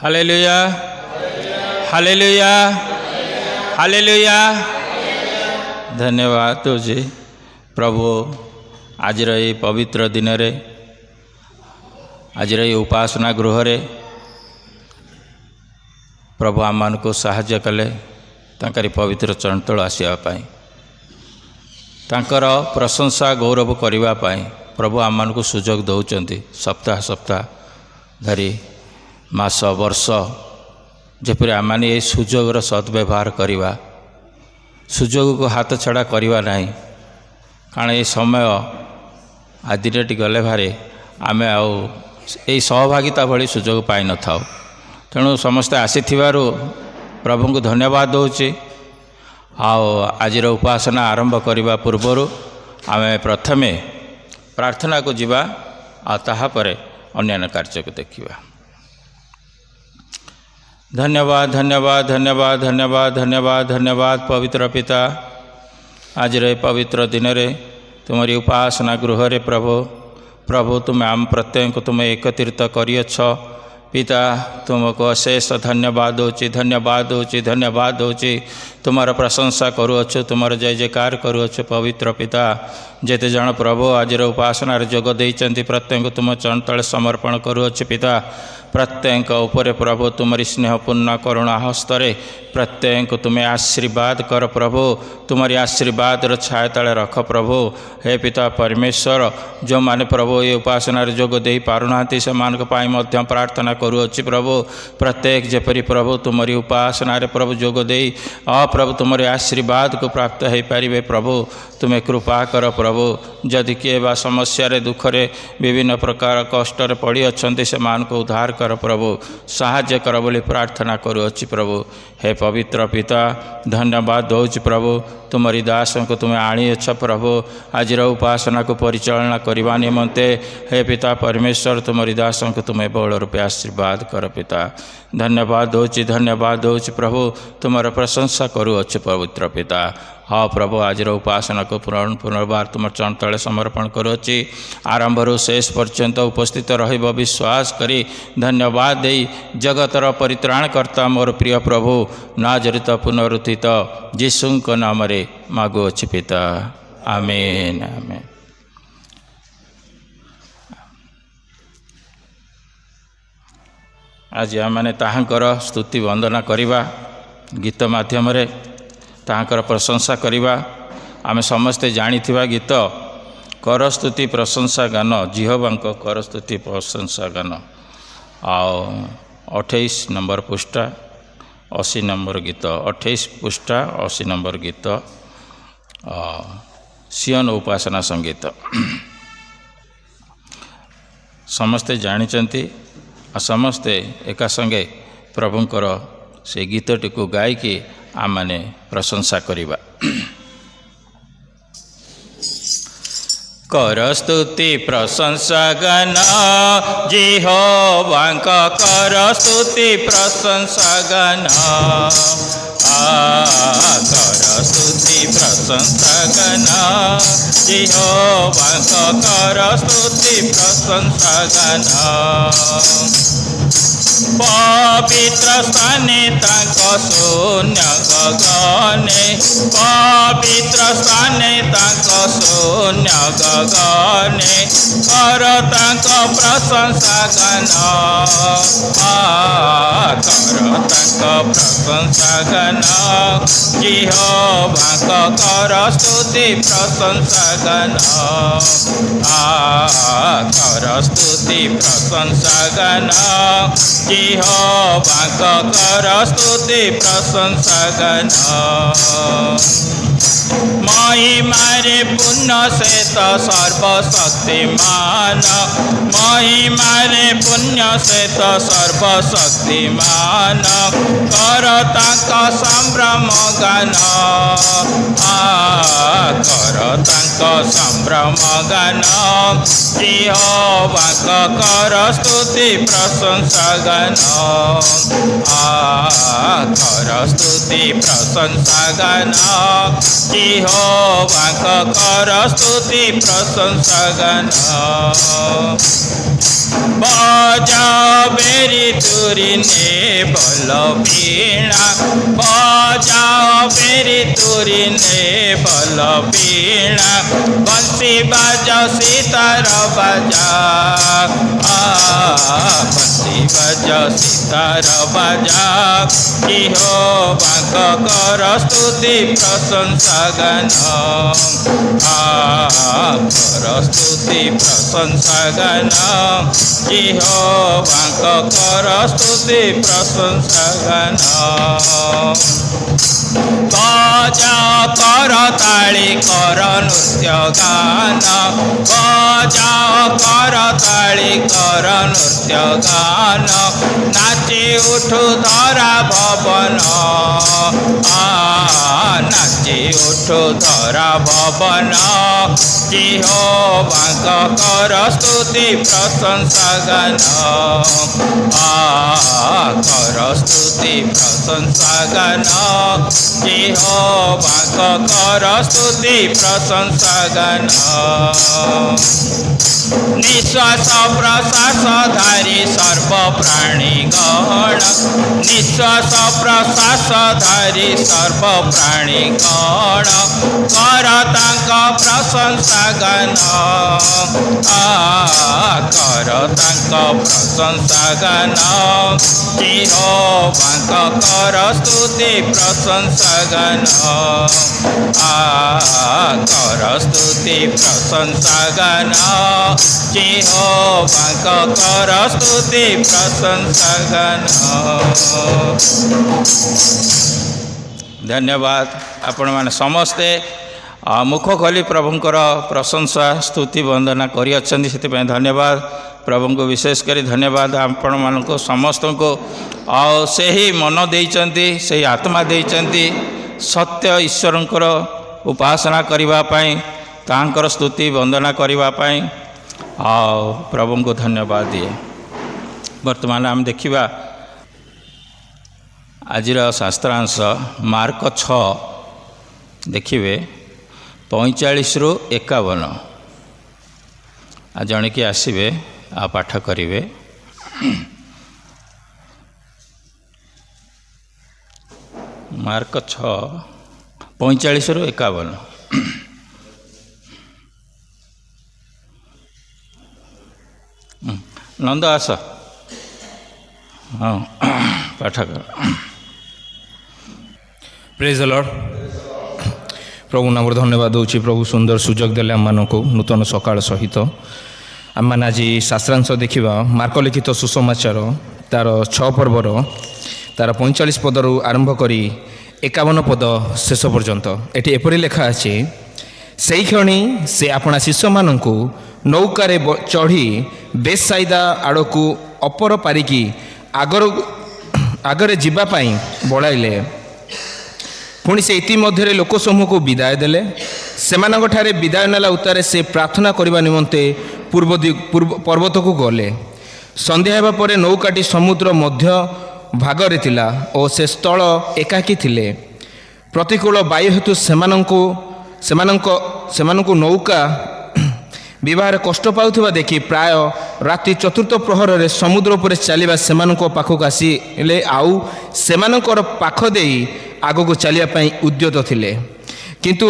Hallelujah hallelujah hallelujah. धन्यवाद तुझे प्रभु आज ये पवित्र दिन रे आज ये उपासना गृह रे प्रभु आम मान को साहाय्य कले तांकरी पवित्र चरण तल आसवाई तांकर प्रशंसा गौरव करने प्रभु आम मान को सुजोग दौरान सप्ताह सप्ताह धरी मास वर्ष जपरी आम मैंने ये सुजोगर सद्व्यवहार करवा सुजोग को हाथ छड़ा करवा नहीं कारण ये समय आज गले भारे आम आई सहभागिता भली सुजोग पाई न था तेणु समस्ते आसी प्रभु को धन्यवाद दूची। आज उपासना आरंभ करने पूर्वर आम प्रथमे प्रार्थना को जीवा तापर अन्य कार्य को देखा। धन्यवाद धन्यवाद धन्यवाद धन्यवाद धन्यवाद धन्यवाद पवित्र पिता आज रे पवित्र दिन रे तुम्हारी उपासना गृह रे प्रभु प्रभु तुम्हें आम प्रत्येक तुम्हें एकत्रित करियछ पिता तुमको अशेष धन्यवाद दूची धन्यवाद दूची धन्यवाद दूची तुम्हार प्रशंसा करुअछु तुम्हार जय जयकार करुअछु पवित्र पिता जेते जन प्रभु आज उपासना जोग देइचंती प्रत्येक तुम चरण तले समर्पण करुअछु पिता प्रत्येक उपरे प्रभु तुम्हारी स्नेहपूर्ण करुणा हस्तरे प्रत्येक तुम्हें आशीर्वाद कर प्रभु तुम्हारी आशीर्वाद छाया तले रख प्रभु हे पिता परमेश्वर जो माने प्रभु ये उपासना जोग दे पारुना से मान प्रार्थना करुअछि प्रभु प्रत्येक जेपरी प्रभु तुम्हारी उपासना प्रभु जोग दे प्रभु तुम्हारे आशीर्वाद को प्राप्त हो पारे प्रभु तुम्हें कृपा कर प्रभु जदि किए बा समस्या रे दुख रे विभिन्न प्रकार कष्ट पड़ी अच्छा से मान को उद्धार कर प्रभु साहाय्य कर बोली प्रार्थना करुअछि प्रभु हे पवित्र पिता धन्यवाद दौच प्रभु तुम्हारी दास को तुम्हें आनीछ प्रभु आज उपासना को परिचालना करने निमंते हे पिता परमेश्वर तुम्हारी दास को तुम्हें बहुल रूपे आशीर्वाद कर पिता धन्यवाद दौच प्रभु तुम्हारा प्रशंसा करुअछु पवित्र पिता। हाँ प्रभु आज उपासना को पुनर्बार तुम चरण तले समर्पण करुच्ची आरंभ शेष पर्यंत उपस्थित रहिब विश्वास करी धन्यवाद दे जगतर परित्राणकर्ता मोर प्रिय प्रभु नाजरित पुनरुत्थित जीशुंक नाम रे मागुअछि पिता आमेन आमेन। आज आम ताहांकर स्तुति वंदना करिबा गीत माध्यम रे ताहांकर प्रशंसा करिबा आमे समस्ते जानिथिबा गीत कर स्तुति प्रशंसा गान जिहोबांक कर स्तुति प्रशंसा गान 28 नंबर पृष्ठा 80 नंबर गीत 28 पृष्ठा 80 नंबर गीत सियन उपासना संगीत समस्ते जानिचंती समस्ते एका संगे प्रभुंकर से गीतटी को गायकी आम माने प्रशंसा करिबा। कर स्तुति प्रशंसा गान जिहोबांक कर स्तुति प्रशंसा गान कर स्तुति प्रशंसा गान जिहोबांक कर स्तुति प्रशंसा गान पवित्र स्थाने तांको शून्य गगने पवित्र स्थाने तांको शून्य गगने कर तांको प्रशंसा गान कर तांको प्रशंसा गान जिहोबांक कर स्तुति प्रशंसा गान कर स्तुति प्रशंसा गान जिहोबांक कर स्तुति प्रशंसा गान महिमारे पुण्य से तो सर्वशक्तिमान महिमारे पुण्य से तो सर्वशक्तिमान कर तांको संभ्रम गान कर तांको संभ्रम गान जिहोबांक कर स्तुति प्रशंसा गान कर स्तुति प्रशंसा गान जिहोबांक कर स्तुति प्रशंसा गान बेरी तुरी ने बल वीणा बजाओ बेरी तुरी ने बल वीणा बंसी बजाओ सितार बजा बंसी बजाओ सितार बजा यहोवा कर स्तुति प्रशंसा गान कर स्तुति प्रशंसा गान यहोवा कर स्तुति प्रशंसा गान बजाओ कर ताली कर नृत्य गान बजाओ कर ताली कर नृत्य गान नाची उठु धरा भवन नाची उठु धरा भवन यहोवा कर स्तुति प्रशंसा गान कर स्तुति प्रशंसा गान यहोवा कर स्तुति प्रशंसा गान निश्वास प्रश्वास धारी सर्व प्राणी गण निश्वास प्रश्वास धारी सर्व प्राणी गण कर तांक प्रशंसा गान कर तांक प्रशंसा गान यहोवा कर स्तुति प्रशंसा गान कर स्तुति प्रशंसा गान यहोवा कर स्तुति प्रशंसा गान धन्यवाद आपण माने समस्ते मुख खोली प्रभुंकर प्रशंसा स्तुति वंदना करी धन्यवाद प्रभु को विशेष करी धन्यवाद आपण मानक समस्त को से ही मन देइचंती से आत्मा देइचंती सत्य ईश्वरंकर उपासना करिबा पई तांकर स्तुति वंदना करिबा पई प्रभु को धन्यवाद दिए। वर्तमान आम देखिबा आजिर शास्त्रांश मार्क 6 देखिए 45 ରୁ 51 आ जड़े कि आसबे आ पाठ करेंगे। मार्क 6 45 ରୁ 51 नंद आस हाँ पाठ कर। Praise the Lord. प्रभु नाम धन्यवाद दूसरी प्रभु सुंदर सुजोग देले आम को नूतन सकाळ सहित आम मैंने आज शास्त्रांश देखा मार्क लिखित सुसमाचार तार 6 पर्वर तार 45 पदर आरंभ करी 51 पद शेष पर्यंत एटी एपरी लेखा अच्छे से क्षणी से अपना शिष्य मानू नौकारे चढ़ी बेसाइदा आड़ को अपर पारिकी आगरे जीवाई बढ़ाइले पुणी से इतिमध्य लोक समूह को विदाय देले सेमानठारे विदाय नेला उतारे से प्रार्थना करने निमंते पर्वत को गले। संध्या हेबा परे नौकाटी समुद्र मध्य भागरे थिला और से स्थल एकाकी थिले। प्रतिकूल वायु हेतु सेमानंको नौका विवाह कष्ट पाउथिबा देखि प्राय राति 4th प्रहर रे समुद्र उपरे चलिबा सेमानंको पाखक आसिले आउ सेमानंकर पाख देई आगको चलिया पई उद्यत थिले किंतु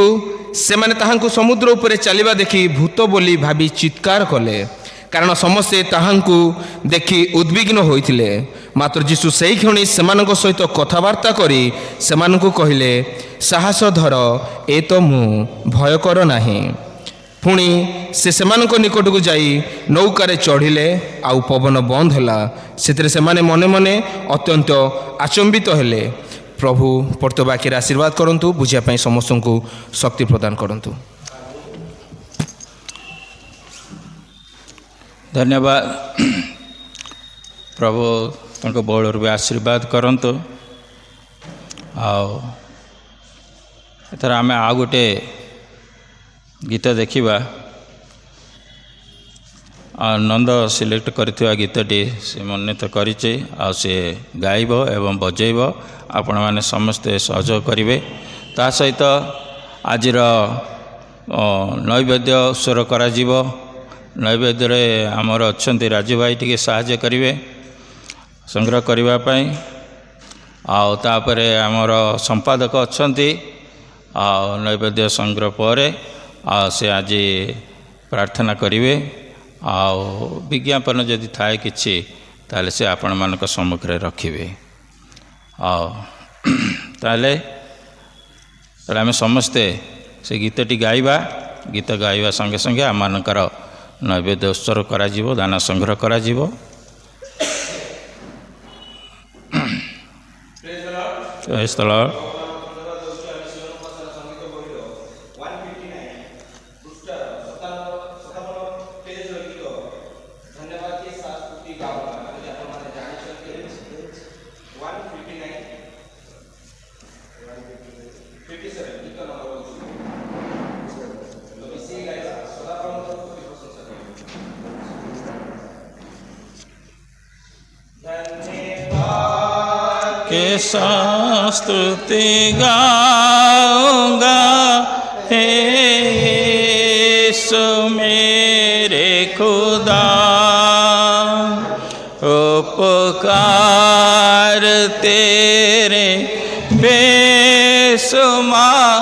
सेमाने ताहांको समुद्र उपरे चलिबा देखि भूत बोली भाबी चित्कार कले कारण समस्ते ताहांको देखि उद्विग्न होइथिले। मात्र जीशु सेही क्षणी सेमानंको सहित कथबार्ता करी सेमानंको कहिले साहस धर ए तो मु भय कर नाही। पुणी से सेमानंको निकट को जाई नौकारे चढ़िले आउ पवन बंद हैला सेतरे सेमाने मने मने अत्यंत आचंबित हेले। प्रभु पर्तबाकी आशीर्वाद करंतु बुझिया पई समस्त को शक्ति प्रदान करंतु। धन्यवाद प्रभु तुमको बड़ भी आशीर्वाद करंतु। एथर आम आ गोटे गीत देखा नंद सिलेक्ट करथिबा गीतटी से मनोनीत करिचे आ से गाइब एवं बजेब आपण माने समस्ते सहयोग करेंगे। ता सहित आजिर नैवेद्य उत्सर्ग करा ନୈବେଦ୍ୟରେ ଆମର ଅଛନ୍ତି ରାଜୁ ଭାଇ ଟିକେ ସାହାଯ୍ୟ କରିବେ ସଂଗ୍ରହ କରିବା ପାଇଁ। ଆଉ ତାପରେ ଆମର ସମ୍ପାଦକ ଅଛନ୍ତି। ଆଉ ନୈବେଦ୍ୟ ସଂଗ୍ରହ ପରେ ଆଉ ସେ ଆଜି ପ୍ରାର୍ଥନା କରିବେ। ଆଉ ବିଜ୍ଞାପନ ଯଦି ଥାଏ କିଛି ତାହେଲେ ସେ ଆପଣମାନଙ୍କ ସମ୍ମୁଖରେ ରଖିବେ। ଆଉ ତାହେଲେ ଆମେ ସମସ୍ତେ ସେ ଗୀତଟି ଗାଇବା। ଗୀତ ଗାଇବା ସଙ୍ଗେ ସଙ୍ଗେ ଆମମାନଙ୍କର ନୈବେଦ୍ୟ ଉତ୍ସର୍ଗ କରାଯିବ, ଦାନ ସଂଗ୍ରହ କରାଯିବ। ସ୍ଥଳ के स्तुति गाऊंगा हे यीशु मेरे खुदा, उपकार तेरे बेसुमार,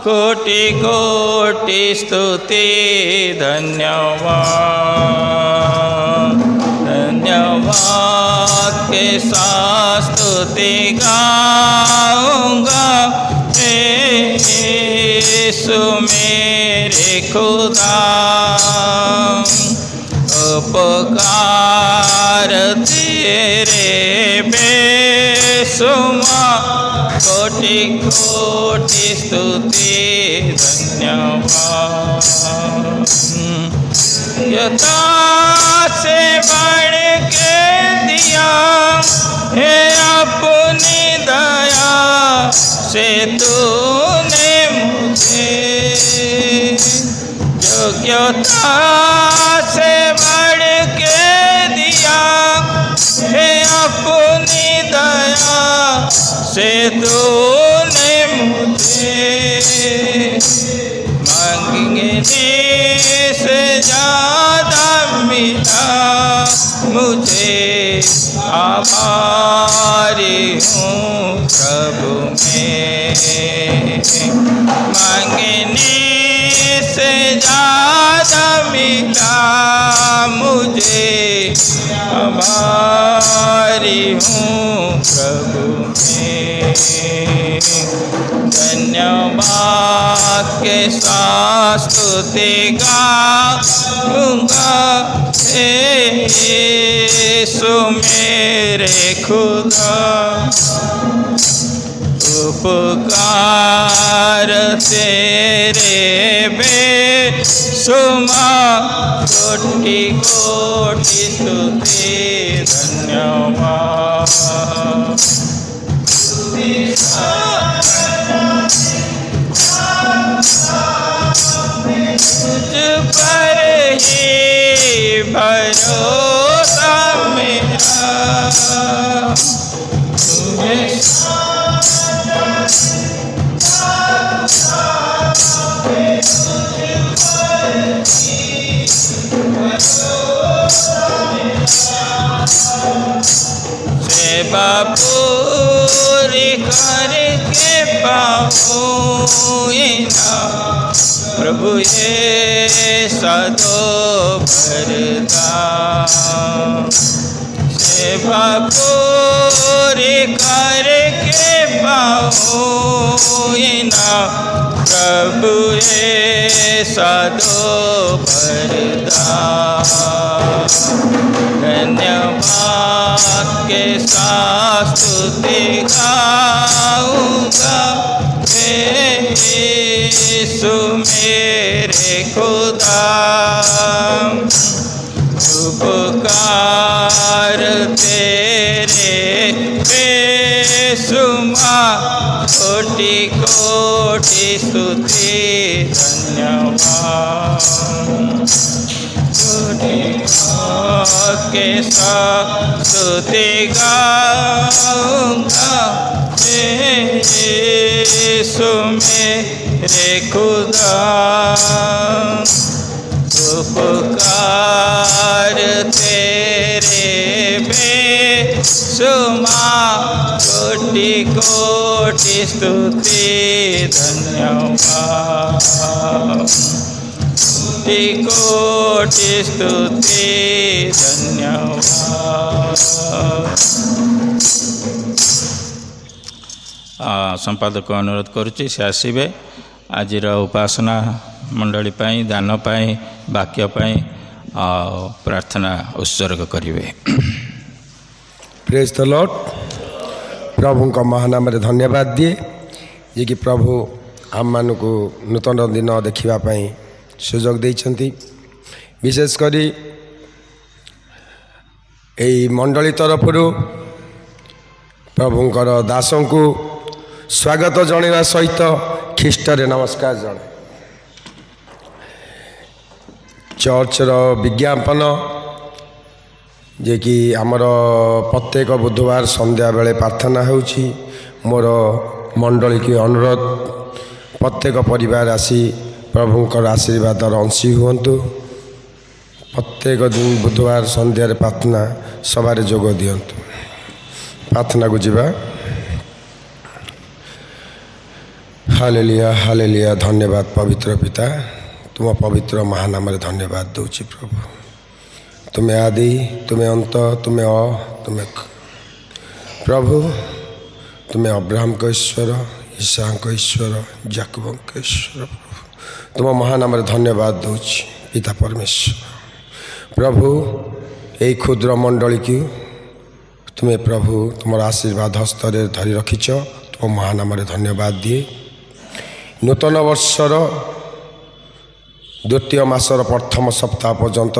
कोटि कोटि स्तुति धन्यवाद। धन्यवाद के साथ स्तुति गाऊंगा हे यीशु मेरे खुदा, उपकार तेरे बेसुमार, कोटि कोटि स्तुति धन्यवाद। यथा से बढ़ के दिया है अपनी दया से तूने मुझे, योग्यता से बढ़ के दिया है अपनी दया से तूने मुझे, मांगने से ज्यादा मिला मुझे, आभारी हूँ प्रभु में। मांगने से ज्यादा मिला मुझे, आभारी हूँ प्रभु में। धन्यवाद के साथ स्तुति गाऊंगा हे यीशु मेरे खुदा, उपकार तेरे बेसुमार, कोटि कोटि स्तुति धन्यवाद। तुझ पर ही भरोसा मेरा, तुझे सेवा पूरी करके पाऊँ ना प्रभु ये सदो वरदान। सेवा पूरी करके पाऊँ ना प्रभु ये सदो वरदान। धन्यवाद के साथ स्तुति गाऊंगा हे यीशु मेरे खुदा, उपकार तेरे बेसुमार, कोटि कोटि स्तुति धन्यवाद। के साथ स्तुति गाऊंगा हे यीशु मेरे खुदा, उपकार बेसुमार तेरे बेसुमार कोटि कोटि स्तुति धन्यवाद कोटि कोटि स्तुति धन्यवाद। संपादक अनुरोध करुच्ची से आसबे आजिर उपासना मंडली पाई दान पाई वाक्य पाई प्रार्थना उत्सर्ग करेंगे। Praise the Lord. प्रभु का महानाम रे धन्यवाद दिए ये कि प्रभु आम मान को नूतन दिन देखापी सुजोग देइछंती। विशेषकर यही मंडली तरफ प्रभुंकर दासों को स्वागत जनवा सहित ख्रीष्टरे नमस्कार जन। चर्चर विज्ञापन जे कि आमर प्रत्येक बुधवार संध्या बेले प्रार्थना होउछि। मोर मंडली की अनुरोध प्रत्येक परिवार आसी प्रभुंकर आशीर्वाद अंशी हुंतु। प्रत्येक दिन बुधवार संध्या प्रार्थना सभारे जोग दियंतु। प्रार्थना को जीवा। Hallelujah hallelujah. धन्यवाद पवित्र पिता, तुम पवित्र महानाम रे धन्यवाद दौची प्रभु। तुम्हें आदि, तुम्हें अंत, तुम्हें तुम्हें प्रभु, तुम्हें अब्राहम का ईश्वर, ईसा का ईश्वर, याकूब का ईश्वर। प्रभु तुम महानाम रे धन्यवाद दौची पिता परमेश्वर। प्रभु यही क्षुद्र मंडली की तुम्हें प्रभु तुम आशीर्वाद हस्तरे धरी रखिच। तुम महानाम रे धन्यवाद दिए। नूतन वर्षर द्वितीय मासर प्रथम सप्ताह पर्यंत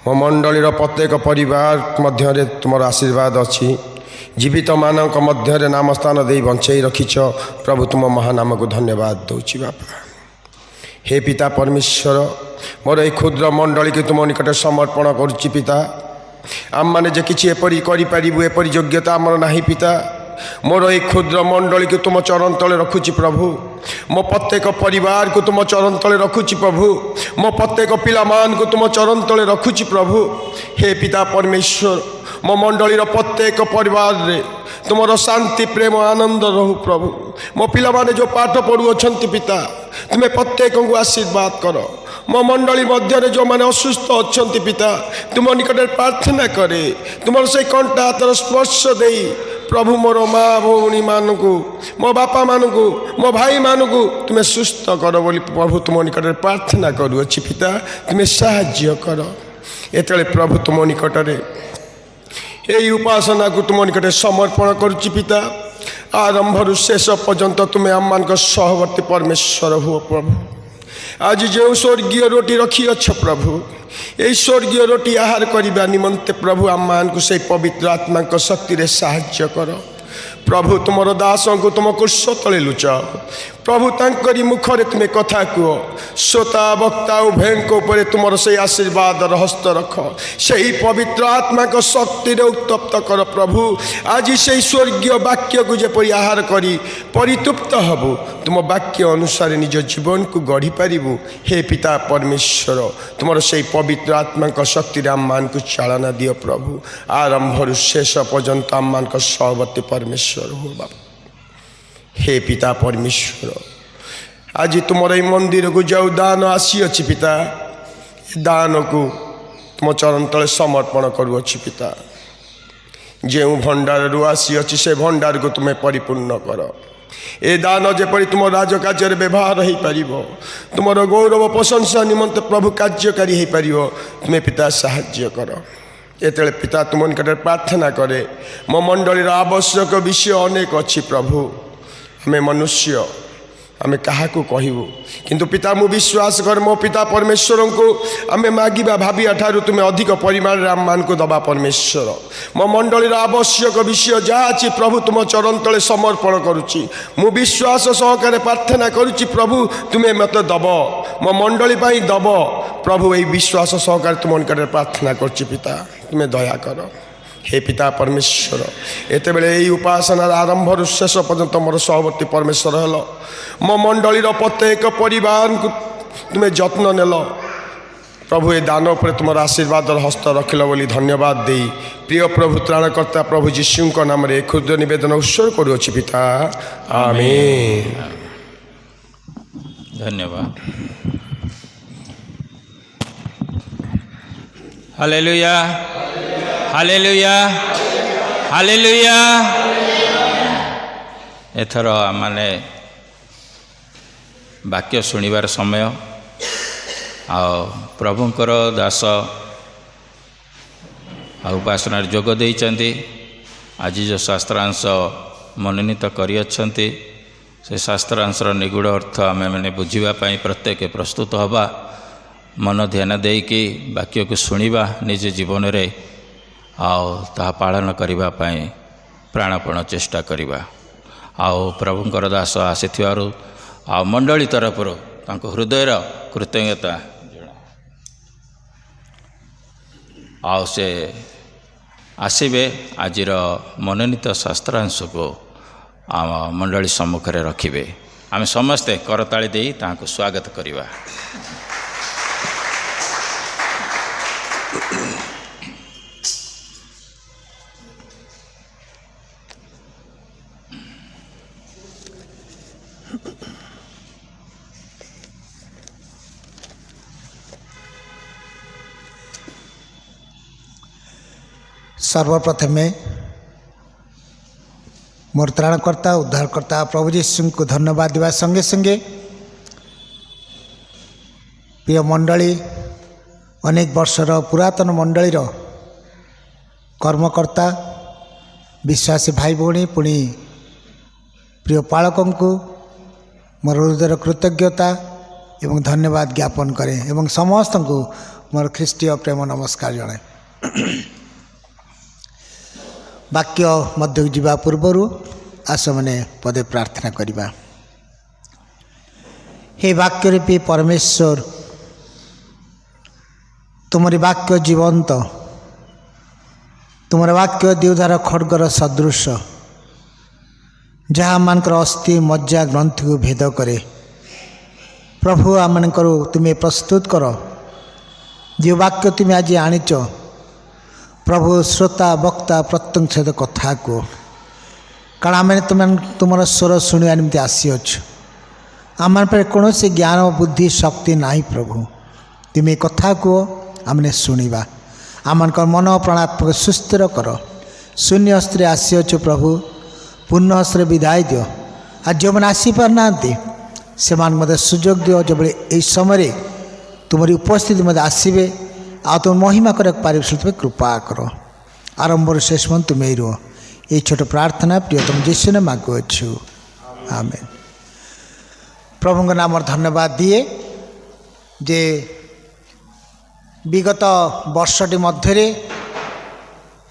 मो मंडलीर प्रत्येक परिवार मध्य तुम आशीर्वाद अच्छी। जीवित मानक मध्य नाम स्थान दे बंचाई रखिच। प्रभु तुम महानाम को धन्यवाद दौची बापा। हे पिता परमेश्वर, मोर ये क्षुद्र मंडली की तुम निकट समर्पण करुच्ची पिता। आम मैंने जे किसी एपरी करूँ एपरी योग्यता आमर नहीं पिता। मोर ये क्षुद्र मंडली को तुम चरण तले रखुची प्रभु। मो प्रत्येक परिवार को तुम चरण तले रखुची प्रभु। मो प्रत्येक पिलामान को तुम चरण तले रखुची प्रभु। हे पिता परमेश्वर, मो मंडलीर प्रत्येक परिवार रे तुमर शांति प्रेम आनंद रहू प्रभु। मो पिला माने जो पाठ पढ़ुअछंती पिता, तुम्हें प्रत्येक को आशीर्वाद कर। मो मंडली मध्य जो मैंने असुस्थ अच्छा पिता, तुम निकट प्रार्थना करे तुम से कंटा हाथर स्पर्श दे प्रभु मोर माँ भौणी मानक मो बापा मानक मो भाई मानक तुम्हें सुस्थ कर बोली प्रभु तुम निकट प्रार्थना करुच्छी पिता। तुम्हें साहाय्य कर। एतले प्रभु तुम निकट यही उपासना को तुम निकट समर्पण करुच्ची पिता। आरंभर शेष पर्यंत तुम्हें आम मान सहवर्ती परमेश्वर हुओ प्रभु। आज जो स्वर्गीय रोटी रखी अच्छ प्रभु, यही स्वर्गीय रोटी आहार करने निमंते प्रभु आम मान को से पवित्र आत्मा शक्ति रे साहाय्य कर। प्रभु तुमर दासों को तुम कुर्श तले लुच प्रभु तांकरी मुखरे तुम्हें कथा कह। श्रोता वक्ता उभयंक उपर तुमर से आशीर्वाद हस्त रख। से पवित्र आत्मा को शक्ति रे उत्तप्त कर प्रभु। आज से स्वर्गीय वाक्य को जेपरी आहार करी परितृप्त हबु, तुम वाक्य अनुसार निज जीवन को गढ़ी पारिबु। हे पिता परमेश्वर, तुमर से पवित्र आत्मा को शक्ति आम मान को चालना दियो प्रभु। आरंभर शेष पर्यंत आम मान को सहवर्ती परमेश्वर हो बाबा। हे पिता परमेश्वर, आज तुमर ये मंदिर को जो दान आसी अच्छी पिता, दान को तुम चरण तले समर्पण करुच्ची पिता। जो भंडार रू आसी अच्छी से भंडार को तुम्हें परिपूर्ण कर। ए दान जेपरी तुम राजकार्य व्यवहार हो पार, तुमर गौरव प्रशंसा निमंत प्रभु कार्यकारी हो पार, तुम्हें पिता साहाय्य कर। एतले पिता तुम निकट प्रार्थना करे। मो मंडलीर आवश्यक विषय अनेक अच्छी प्रभु। आमे मनुष्य आमे कहा कहबू, किंतु पिता मु विश्वास कर मो पिता परमेश्वर को आमे मागिबा भाबिया ठारू तुम्हें अधिक परिमाण आम मान को दबा परमेश्वर। मो मंडलीर आवश्यक विषय जहाँ अच्छी प्रभु तुम चरण तले समर्पण करुच्ची। मु विश्वास सहकार प्रार्थना करुच्ची प्रभु तुम्हें मत दब, मो मंडली पाई दब प्रभु। यही विश्वास सहकार तुम निकट प्रार्थना करुच्ची पिता, तुम्हें दया कर। हे पिता परमेश्वर, एते बेले यही उपासनार आरंभर शेष पर्यंत मोर सहवर्ती परमेश्वर हेल। मो मंडलीर प्रत्येक परिवार को तुम्हें जत्न नेल प्रभु ए दान पर तुम आशीर्वाद हस्त रखिल बोली धन्यवाद दे प्रिय प्रभु त्राणकर्ता प्रभु जीशु नाम रे क्षुद्र निवेदन उत्सर्ग करुछि पिता आमेन। धन्यवाद। Hallelujah hallelujah hallelujah. एथर माने वाक्य शुणिबार समय आ प्रभुंकर दास उपासना जोग देइचंती। आज जो शास्त्रांश मनोनीत करियछंती से शास्त्रांशर निगूढ़ अर्थ आम मैंने बुझापी प्रत्येक प्रस्तुत हवा मन ध्यान देकी वाक्य को शुणा निज जीवन में ता पालन करने प्राणपण चेष्टा करवा। प्रभुंकर दास आसी मंडली तरफ हृदयर कृतज्ञता से आसबे आज मनोनीत शास्त्रांश को मंडली सम्मुखें रखिए। आम समस्ते करताली दे तांको स्वागत करवा। सर्वप्रथमे मोर त्राणकर्ता उद्धारकर्ता प्रभु जीशु को धन्यवाद देवा संगे संगे प्रिय मंडली अनेक वर्षर पुरातन मंडलीर कर्मकर्ता विश्वासी भाई भौणी पुणी प्रिय पालकों को मोर हृदय कृतज्ञता एवं धन्यवाद ज्ञापन करे एवं समस्त को मोर ख्रीष्टीय प्रेम नमस्कार जनाए। वाक्य मध्य जीवा पूर्वर आस मैंने पदे प्रार्थना करवा। हे वाक्य रूपी परमेश्वर तुमरी वाक्य जीवंत तुमर वाक्य देवधार खड्गर सदृश जहाँ मानकर अस्थि मज्जा ग्रंथि को भेद करे। प्रभु आम तुम्हें प्रस्तुत कर जो वाक्य तुम्हें आज आनीच प्रभु श्रोता वक्ता प्रत्येक सहित कथा को कारण आम तुम स्वर शुणा निम्ति आसीअछु। आम पर कौन से ज्ञान बुद्धि शक्ति नहीं प्रभु तुम्हें कथा को आमने शुणा आम मन प्राणात्मक सुस्थिर कर शून्य हस्ते आसीअछु प्रभु पूर्ण हस्ते विदाय दियो। आज जो मैंने आसीपारना से मत सुजोग दियो जब यही समय तुमरी उपस्थिति मत आसबे आ तुम महिमा कर पारे तुम्हें कृपा कर आरंभ शेष मन तुम्हें रुह। ये छोट प्रार्थना प्रियतम जीशु ने मागुअछु आमेन। प्रभु नाम धन्यवाद दिए जे विगत वर्षटी मध्य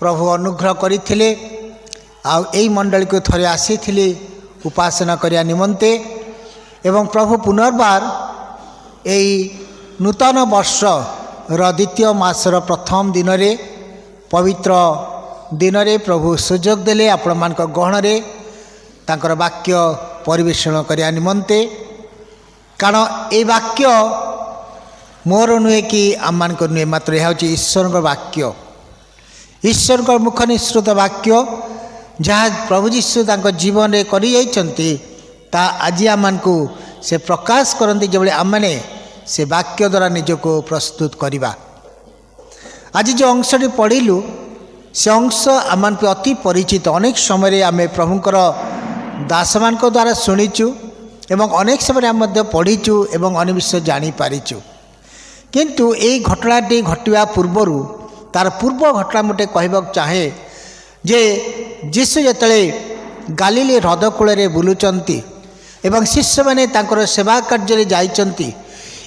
प्रभु अनुग्रह करते आई मंडली को थरे आसी उपासना करने निमंते एवं प्रभु पुनर्बार यही नूतन वर्ष द्वितीय मासर प्रथम दिन रे पवित्र दिन रे प्रभु सुजोग देले आपण मान गहण रे तांकर वाक्य परिवेषण करने निमंते कारण ये वाक्य मोर नुहे कि आम मान नुहे मात्र यह हूँ ईश्वर वाक्य ईश्वर मुख निश्रुत वाक्य जहाँ प्रभु जीशु जीवन में कर आज आम को से प्रकाश करती जो आम मैंने से वाक्य द्वारा निजको प्रस्तुत करवा। आज जो अंशटी पढ़िलु से अंश आम अति परिचित अनेक समय आम प्रभुंकर दास मान द्वारा शुणीचु एवं अनेक समय आम पढ़ीचु एवं अनेक विषय जानीपारिचु किंतु यही घटनाटी घटवा पूर्वर तार पूर्व घटना गोटे कहवा चाहे जे जीशु जिते गालिली ह्रद कूल बुलुचंती एवं शिष्य मैंने तांकर सेवा कार्य जाइचंती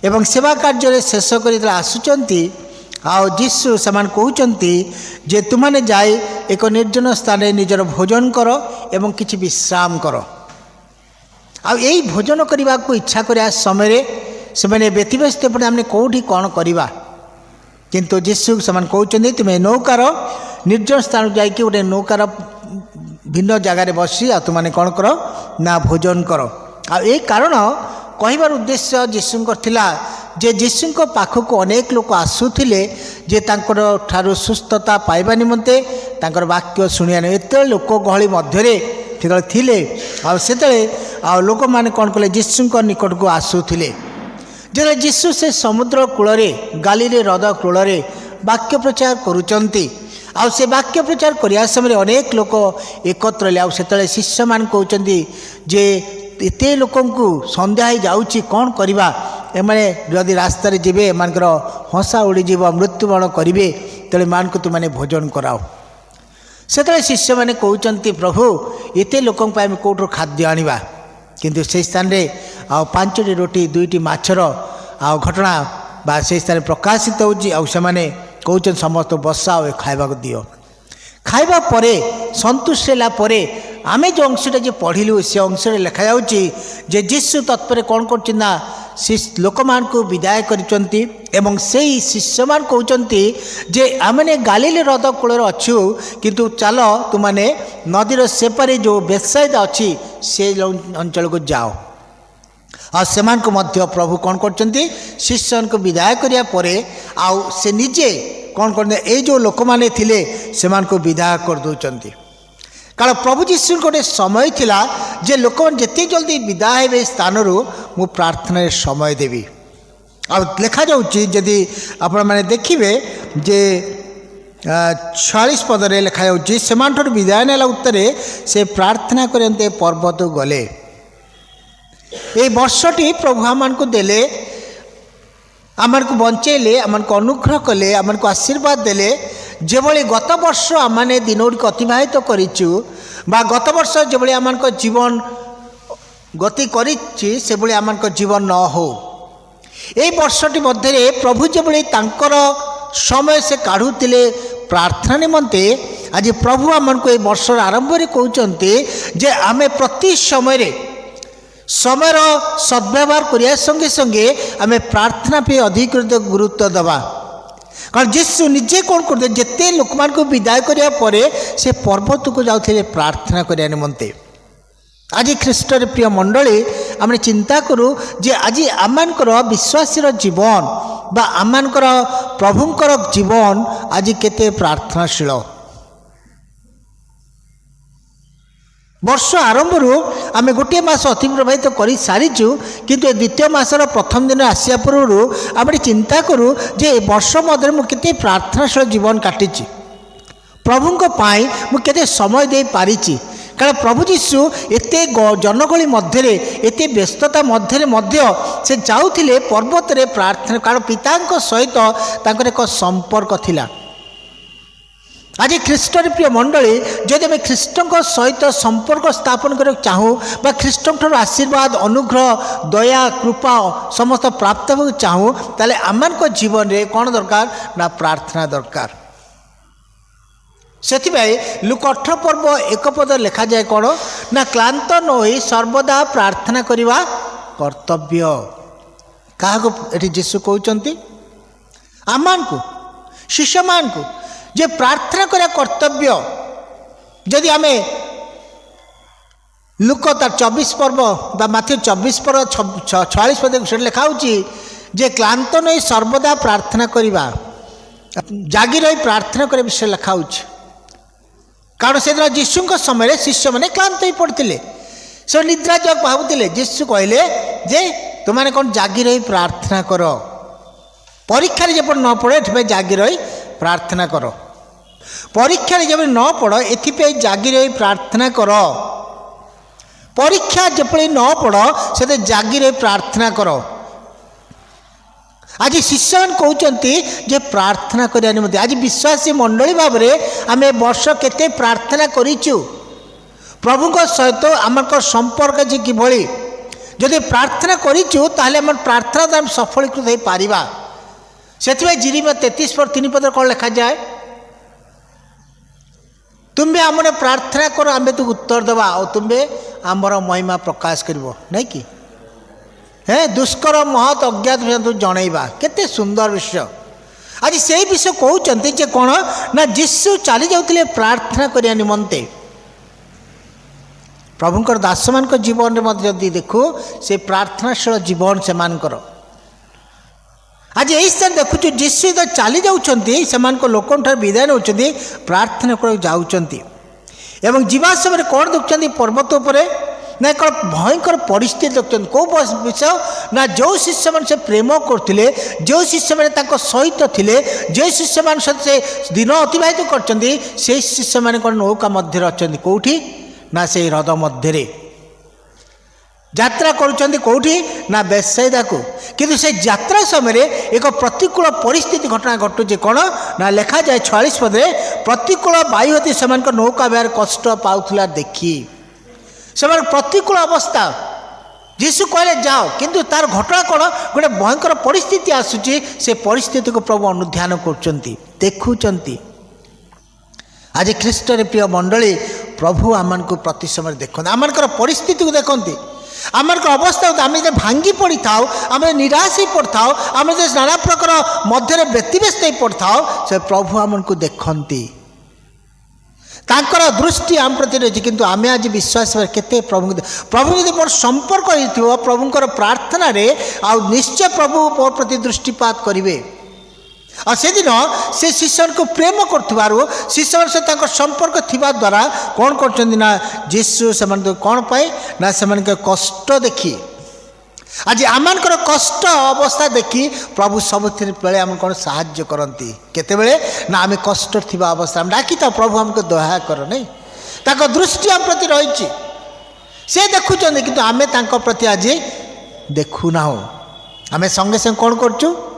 एवं सेवा कार्य शेष कर आसुचंती आओ जीशु समान कहते जे तुमने जाए एक निर्जन स्थान निजर भोजन कर एवं किछि विश्राम कर आ यही भोजन करने को इच्छा कर समय से मैंने व्यतिव्यस्त पड़े आमने कौटी कौन करवा किंतु जीशु समान कहते तुम्हें नौकार निर्जन स्थान जाकि गोटे नौकार भिन्न जगार बसी आ तुमने कौन कर ना भोजन कर आ कारण କହିବାର ଉଦ୍ଦେଶ୍ୟ ଯୀଶୁଙ୍କର ଥିଲା ଯେ ଯୀଶୁଙ୍କ ପାଖକୁ ଅନେକ ଲୋକ ଆସୁଥିଲେ ଯେ ତାଙ୍କର ଠାରୁ ସୁସ୍ଥତା ପାଇବା ନିମନ୍ତେ ତାଙ୍କର ବାକ୍ୟ ଶୁଣିବା ନାହିଁ। ଏତେବେଳେ ଲୋକ ଗହଳି ମଧ୍ୟରେ ସେତେବେଳେ ଥିଲେ ଆଉ ସେତେବେଳେ ଲୋକମାନେ କ'ଣ କଲେ ଯୀଶୁଙ୍କ ନିକଟକୁ ଆସୁଥିଲେ। ଯେତେବେଳେ ଯୀଶୁ ସେ ସମୁଦ୍ର କୂଳରେ ଗାଲିଲେ ହ୍ରଦ କୂଳରେ ବାକ୍ୟ ପ୍ରଚାର କରୁଛନ୍ତି ଆଉ ସେ ବାକ୍ୟ ପ୍ରଚାର କରିବା ସମୟରେ ଅନେକ ଲୋକ ଏକତ୍ର ହେଲେ। ଆଉ ସେତେବେଳେ ଶିଷ୍ୟମାନେ କହୁଛନ୍ତି ଯେ ଏତେ ଲୋକଙ୍କୁ ସନ୍ଧ୍ୟା ହେଇଯାଉଛି କ'ଣ କରିବା, ଏମାନେ ଯଦି ରାସ୍ତାରେ ଯିବେ ଏମାନଙ୍କର ହସା ଉଡ଼ିଯିବ, ମୃତ୍ୟୁବରଣ କରିବେ, ତେଣୁ ଏମାନଙ୍କୁ ତୁମାନେ ଭୋଜନ କରାଅ। ସେତେବେଳେ ଶିଷ୍ୟମାନେ କହୁଛନ୍ତି ପ୍ରଭୁ ଏତେ ଲୋକଙ୍କ ପାଇଁ ଆମେ କେଉଁଠୁ ଖାଦ୍ୟ ଆଣିବା। କିନ୍ତୁ ସେହି ସ୍ଥାନରେ ଆଉ 5ଟି ରୋଟି 2ଟି ମାଛର ଆଉ ଘଟଣା ବା ସେହି ସ୍ଥାନରେ ପ୍ରକାଶିତ ହେଉଛି। ଆଉ ସେମାନେ କହୁଛନ୍ତି ସମସ୍ତ ବସା ଆଉ ଖାଇବାକୁ ଦିଅ। ଖାଇବା ପରେ ସନ୍ତୁଷ୍ଟ ହେଲା ପରେ ଆମେ ଯେଉଁ ଅଂଶଟା ଯେ ପଢ଼ିଲୁ ସେ ଅଂଶରେ ଲେଖାଯାଉଛି ଯେ ଯୀଶୁ ତତ୍ପରେ କ'ଣ କରୁଛନ୍ତି ନା ଲୋକମାନଙ୍କୁ ବିଦାୟ କରିଛନ୍ତି ଏବଂ ସେଇ ଶିଷ୍ୟମାନେ କହୁଛନ୍ତି ଯେ ଆମେ ଗାଲିଲେ ହ୍ରଦ କୂଳରେ ଅଛୁ, କିନ୍ତୁ ଚାଲ ତୁମାନେ ନଦୀର ସେପାରେ ଯେଉଁ ବେତ୍ସାଇଦା ଅଛି ସେ ଅଞ୍ଚଳକୁ ଯାଅ। ଆଉ ସେମାନଙ୍କୁ ମଧ୍ୟ ପ୍ରଭୁ କ'ଣ କରୁଛନ୍ତି ଶିଷ୍ୟମାନଙ୍କୁ ବିଦାୟ କରିବା ପରେ ଆଉ ସେ ନିଜେ କ'ଣ କରୁଛନ୍ତି ଏଇ ଯେଉଁ ଲୋକମାନେ ଥିଲେ ସେମାନଙ୍କୁ ବିଦାୟ କରିଦେଉଛନ୍ତି। କାରଣ ପ୍ରଭୁ ଯୀଶୁଙ୍କ ଗୋଟେ ସମୟ ଥିଲା ଯେ ଲୋକମାନେ ଯେତେ ଜଲ୍ଦି ବିଦାୟ ହେବେ ସ୍ଥାନରୁ ମୁଁ ପ୍ରାର୍ଥନାରେ ସମୟ ଦେବି। ଆଉ ଲେଖାଯାଉଛି ଯଦି ଆପଣମାନେ ଦେଖିବେ ଯେ 46 ପଦରେ ଲେଖାଯାଉଛି ସେମାନଠାରୁ ବିଦାୟ ନେଲା ଉତ୍ତରେ ସେ ପ୍ରାର୍ଥନା କରନ୍ତେ ପର୍ବତକୁ ଗଲେ। এই ବର୍ଷଟି ପ୍ରଭୁ ଆମମାନଙ୍କୁ ଦେଲେ, ଆମମାନଙ୍କୁ ବଞ୍ଚେଇଲେ, ଆମମାନଙ୍କୁ ଅନୁଗ୍ରହ କଲେ, ଆମମାନଙ୍କୁ ଆଶୀର୍ବାଦ ଦେଲେ। ଯେଭଳି ଗତ ବର୍ଷ ଆମମାନେ ଦିନଗୁଡ଼ିକ ଅତିବାହିତ କରିଛୁ ବା ଗତ ବର୍ଷ ଯେଭଳି ଆମମାନଙ୍କ ଜୀବନ ଗତି କରିଛି ସେଭଳି ଆମମାନଙ୍କ ଜୀବନ ନ ହେଉ। এই ବର୍ଷଟି ମଧ୍ୟରେ ପ୍ରଭୁ ଯେଭଳି ତାଙ୍କର ସମୟ ସେ କାଢ଼ୁଥିଲେ ପ୍ରାର୍ଥନା ନିମନ୍ତେ, ଆଜି ପ୍ରଭୁ ଆମମାନଙ୍କୁ এই ବର୍ଷର ଆରମ୍ଭରେ କହୁଛନ୍ତି ଯେ ଆମେ ପ୍ରତି ସମୟରେ ସମୟର ସଦ୍ବ୍ୟବହାର କରିବା ସଙ୍ଗେ ସଙ୍ଗେ ଆମେ ପ୍ରାର୍ଥନା ପାଇଁ ଅଧିକୃତ ଗୁରୁତ୍ୱ ଦେବା। କାରଣ ଯୀଶୁ ନିଜେ କ'ଣ କରୁଥିଲେ ଯେତେ ଲୋକମାନଙ୍କୁ ବିଦାୟ କରିବା ପରେ ସେ ପର୍ବତକୁ ଯାଉଥିଲେ ପ୍ରାର୍ଥନା କରିବା ନିମନ୍ତେ। ଆଜି ଖ୍ରୀଷ୍ଟରେ ପ୍ରିୟ ମଣ୍ଡଳୀ ଆମେ ଚିନ୍ତା କରୁ ଯେ ଆଜି ଆମମାନଙ୍କର ବିଶ୍ୱାସୀର ଜୀବନ ବା ଆମମାନଙ୍କର ପ୍ରଭୁଙ୍କର ଜୀବନ ଆଜି କେତେ ପ୍ରାର୍ଥନାଶୀଳ। ବର୍ଷ ଆରମ୍ଭରୁ ଆମେ ଗୋଟିଏ ମାସ ଅତିବାହିତ କରିସାରିଛୁ, କିନ୍ତୁ ଏ ଦ୍ୱିତୀୟ ମାସର ପ୍ରଥମ ଦିନ ଆସିବା ପୂର୍ବରୁ ଆମେ ଚିନ୍ତା କରୁ ଯେ ଏ ବର୍ଷ ମଧ୍ୟରେ ମୁଁ କେତେ ପ୍ରାର୍ଥନାଶୀଳ ଜୀବନ କାଟିଛି, ପ୍ରଭୁଙ୍କ ପାଇଁ ମୁଁ କେତେ ସମୟ ଦେଇପାରିଛି। କାରଣ ପ୍ରଭୁ ଯୀଶୁ ଏତେ ଜନଗହଳି ମଧ୍ୟରେ ଏତେ ବ୍ୟସ୍ତତା ମଧ୍ୟରେ ମଧ୍ୟ ସେ ଯାଉଥିଲେ ପର୍ବତରେ ପ୍ରାର୍ଥନା, କାରଣ ପିତାଙ୍କ ସହିତ ତାଙ୍କର ଏକ ସମ୍ପର୍କ ଥିଲା। ଆଜି ଖ୍ରୀଷ୍ଟରେ ପ୍ରିୟ ମଣ୍ଡଳୀ ଯଦି ଆମେ ଖ୍ରୀଷ୍ଟଙ୍କ ସହିତ ସମ୍ପର୍କ ସ୍ଥାପନ କରିବାକୁ ଚାହୁଁ ବା ଖ୍ରୀଷ୍ଟଙ୍କଠାରୁ ଆଶୀର୍ବାଦ ଅନୁଗ୍ରହ ଦୟା କୃପା ସମସ୍ତ ପ୍ରାପ୍ତ ହେବାକୁ ଚାହୁଁ ତାହେଲେ ଆମମାନଙ୍କ ଜୀବନରେ କ'ଣ ଦରକାର ନା ପ୍ରାର୍ଥନା ଦରକାର। ସେଥିପାଇଁ ଲୁକ 18 ପର୍ବ 1 ପଦରେ ଲେଖାଯାଏ କ'ଣ ନା କ୍ଳାନ୍ତ ନ ହୋଇ ସର୍ବଦା ପ୍ରାର୍ଥନା କରିବା କର୍ତ୍ତବ୍ୟ। କାହାକୁ ଏଠି ଯୀଶୁ କହୁଛନ୍ତି? ଆମମାନଙ୍କୁ, ଶିଷ୍ୟମାନଙ୍କୁ ଯେ ପ୍ରାର୍ଥନା କରିବା କର୍ତ୍ତବ୍ୟ। ଯଦି ଆମେ ଲୁକ ତାର 24 ପର୍ବ ବା ମାଥ୍ୟୁ 24 ପର୍ବ 46 ପଦ ସେଠି ଲେଖା ହେଉଛି ଯେ କ୍ଳାନ୍ତ ନଇ ସର୍ବଦା ପ୍ରାର୍ଥନା କରିବା, ଜାଗି ରହି ପ୍ରାର୍ଥନା କରିବା ବିଷୟରେ ଲେଖା ହେଉଛି। କାରଣ ସେଦିନ ଯୀଶୁଙ୍କ ସମୟରେ ଶିଷ୍ୟମାନେ କ୍ଳାନ୍ତ ହୋଇ ପଡ଼ିଥିଲେ, ସେ ନିଦ୍ରା ଯିବାକୁ ଭାବୁଥିଲେ। ଯୀଶୁ କହିଲେ ଯେ ତୁମାନେ କ'ଣ ଜାଗି ରହି ପ୍ରାର୍ଥନା କର, ପରୀକ୍ଷାରେ ଯେପରି ନ ପଡ଼େ ଏଥିପାଇଁ ଜାଗି ରହି ପ୍ରାର୍ଥନା କର। ପରୀକ୍ଷାରେ ଯେପରି ନ ପଡ଼ ଏଥିପାଇଁ ଜାଗି ରହି ପ୍ରାର୍ଥନା କର। ପରୀକ୍ଷା ଯେପରି ନ ପଡ଼ ସେଥିରେ ଜାଗି ରହି ପ୍ରାର୍ଥନା କର। ଆଜି ଶିଷ୍ୟମାନେ କହୁଛନ୍ତି ଯେ ପ୍ରାର୍ଥନା କରିବା ନିମନ୍ତେ। ଆଜି ବିଶ୍ୱାସୀ ମଣ୍ଡଳୀ ଭାବରେ ଆମେ ବର୍ଷ କେତେ ପ୍ରାର୍ଥନା କରିଛୁ ପ୍ରଭୁଙ୍କ ସହିତ ଆମର ସମ୍ପର୍କ ଯେ କିଭଳି। ଯଦି ପ୍ରାର୍ଥନା କରିଛୁ ତାହେଲେ ଆମର ପ୍ରାର୍ଥନା ଦ୍ୱାରା ଆମେ ସଫଳୀକୃତ ହୋଇପାରିବା। ସେଥିପାଇଁ ଜିରିମିୟା 33 ପର୍ବ 3 ପଦରେ କ'ଣ ଲେଖାଯାଏ? ତୁମେ ଆମର ପ୍ରାର୍ଥନା କର ଆମେ ତୁମକୁ ଉତ୍ତର ଦେବା ଆଉ ତୁମେ ଆମର ମହିମା ପ୍ରକାଶ କରିବ, ନାଇଁ କି? ଦୁଷ୍କର ମହତ୍ ଅଜ୍ଞାତ ବିଷୟ ଜଣେଇବା, କେତେ ସୁନ୍ଦର ବିଷୟ। ଆଜି ସେଇ ବିଷୟ କହୁଛନ୍ତି ଯେ କ'ଣ ନା ଯୀଶୁ ଚାଲି ଯାଉଥିଲେ ପ୍ରାର୍ଥନା କରିବା ନିମନ୍ତେ। प्रभुंकर दासमान जीवन में जदि देखु से प्रार्थनाशील जीवन से आज यही स्थान देखु जीशु तो चली जाऊँच लोक विदाय नौ प्रार्थना कर जाऊँच एवं जीवा समय कौन देखुं पर्वत उपरे ना एक भयंकर परिस्थिति देखते कौ विषय ना जो शिष्य मान से प्रेम करते जो शिष्य मैंने सहित थे जो शिष्य मान से दिन अतिबाहित कर शिष्य मैंने कौन नौका मध्य अच्छा कौटी ना से हृद मध्य यात्रा करुँच कौटी ना बेसैदा को किंतु से यात्रा समय एक प्रतिकूल परिस्थिति घटना घटुचे कौन ना लिखा जाए 46 पदे प्रतिकूल वायुहती से नौका बेहार कष्ट पाला देखी से प्रतिकूल अवस्था जीशु कहले जाओ किंतु तार घटना कौन गोटे भयंकर परिस्थिति आसूची से परिस्थिति को प्रभु अनुध्यान कर आज ख्रीष्ट प्रिय मंडली प्रभु आम को प्रति समय देखते आमर परिस्थिति को देखते आमर अवस्था आम जो भांगी पड़ी था आम निराश हो पड़ था आम जो नाना प्रकार मध्य व्यतिव्यस्त हो पड़ था से प्रभु आम को देखती तांकर दृष्टि आम प्रति रही किंतु आम आज विश्वास केते प्रभु प्रभु यदि मोर संपर्क हो प्रभुंकर प्रार्थना रे आ निश्चय प्रभु मोर प्रति दृष्टिपात करेंगे और से दिन से शिष्य को प्रेम कर शिष्य से संपर्क थिबा द्वारा कौन कर जीशु से कौन पाए ना से कष्ट देखी आज आमर कष्ट अवस्था देखी प्रभु सब बेले आम कौन साहाय्य करती केतेबेले ना आम कष्ट थिबा अवस्था डाकी था प्रभु हमको दया कर नहीं ताको दृष्टि आम प्रति रही से देखुं किंतु आम प्रति आज देखुना आम संगे संगे कौन करूँ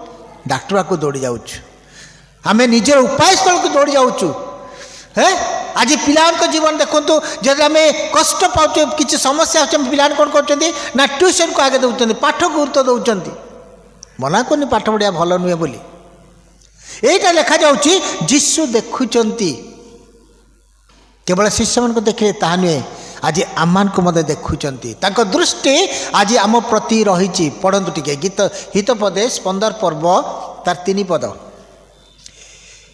डाक्टर को दौड़ी जाऊँ आम निजर उपाय स्थल को दौड़ी जाऊँ है आज पिला जीवन देखो जब आम कष्ट पाचे किसी समस्या पिला कौन कर ना ट्यूशन को आगे दौरान पाठ को गुरुत्व दौरान मना करनी पाठ पढ़िया भल नुहे बोली यहीटा लिखा जाऊँगी जीशु देखुं केवल शिष्य मान देखिए ता नुहे आज आम को मत देखुं दृष्टि आज आम प्रति रही पढ़ंतु टिके गीत हितोपदेश 15 पर्व तार 3 पद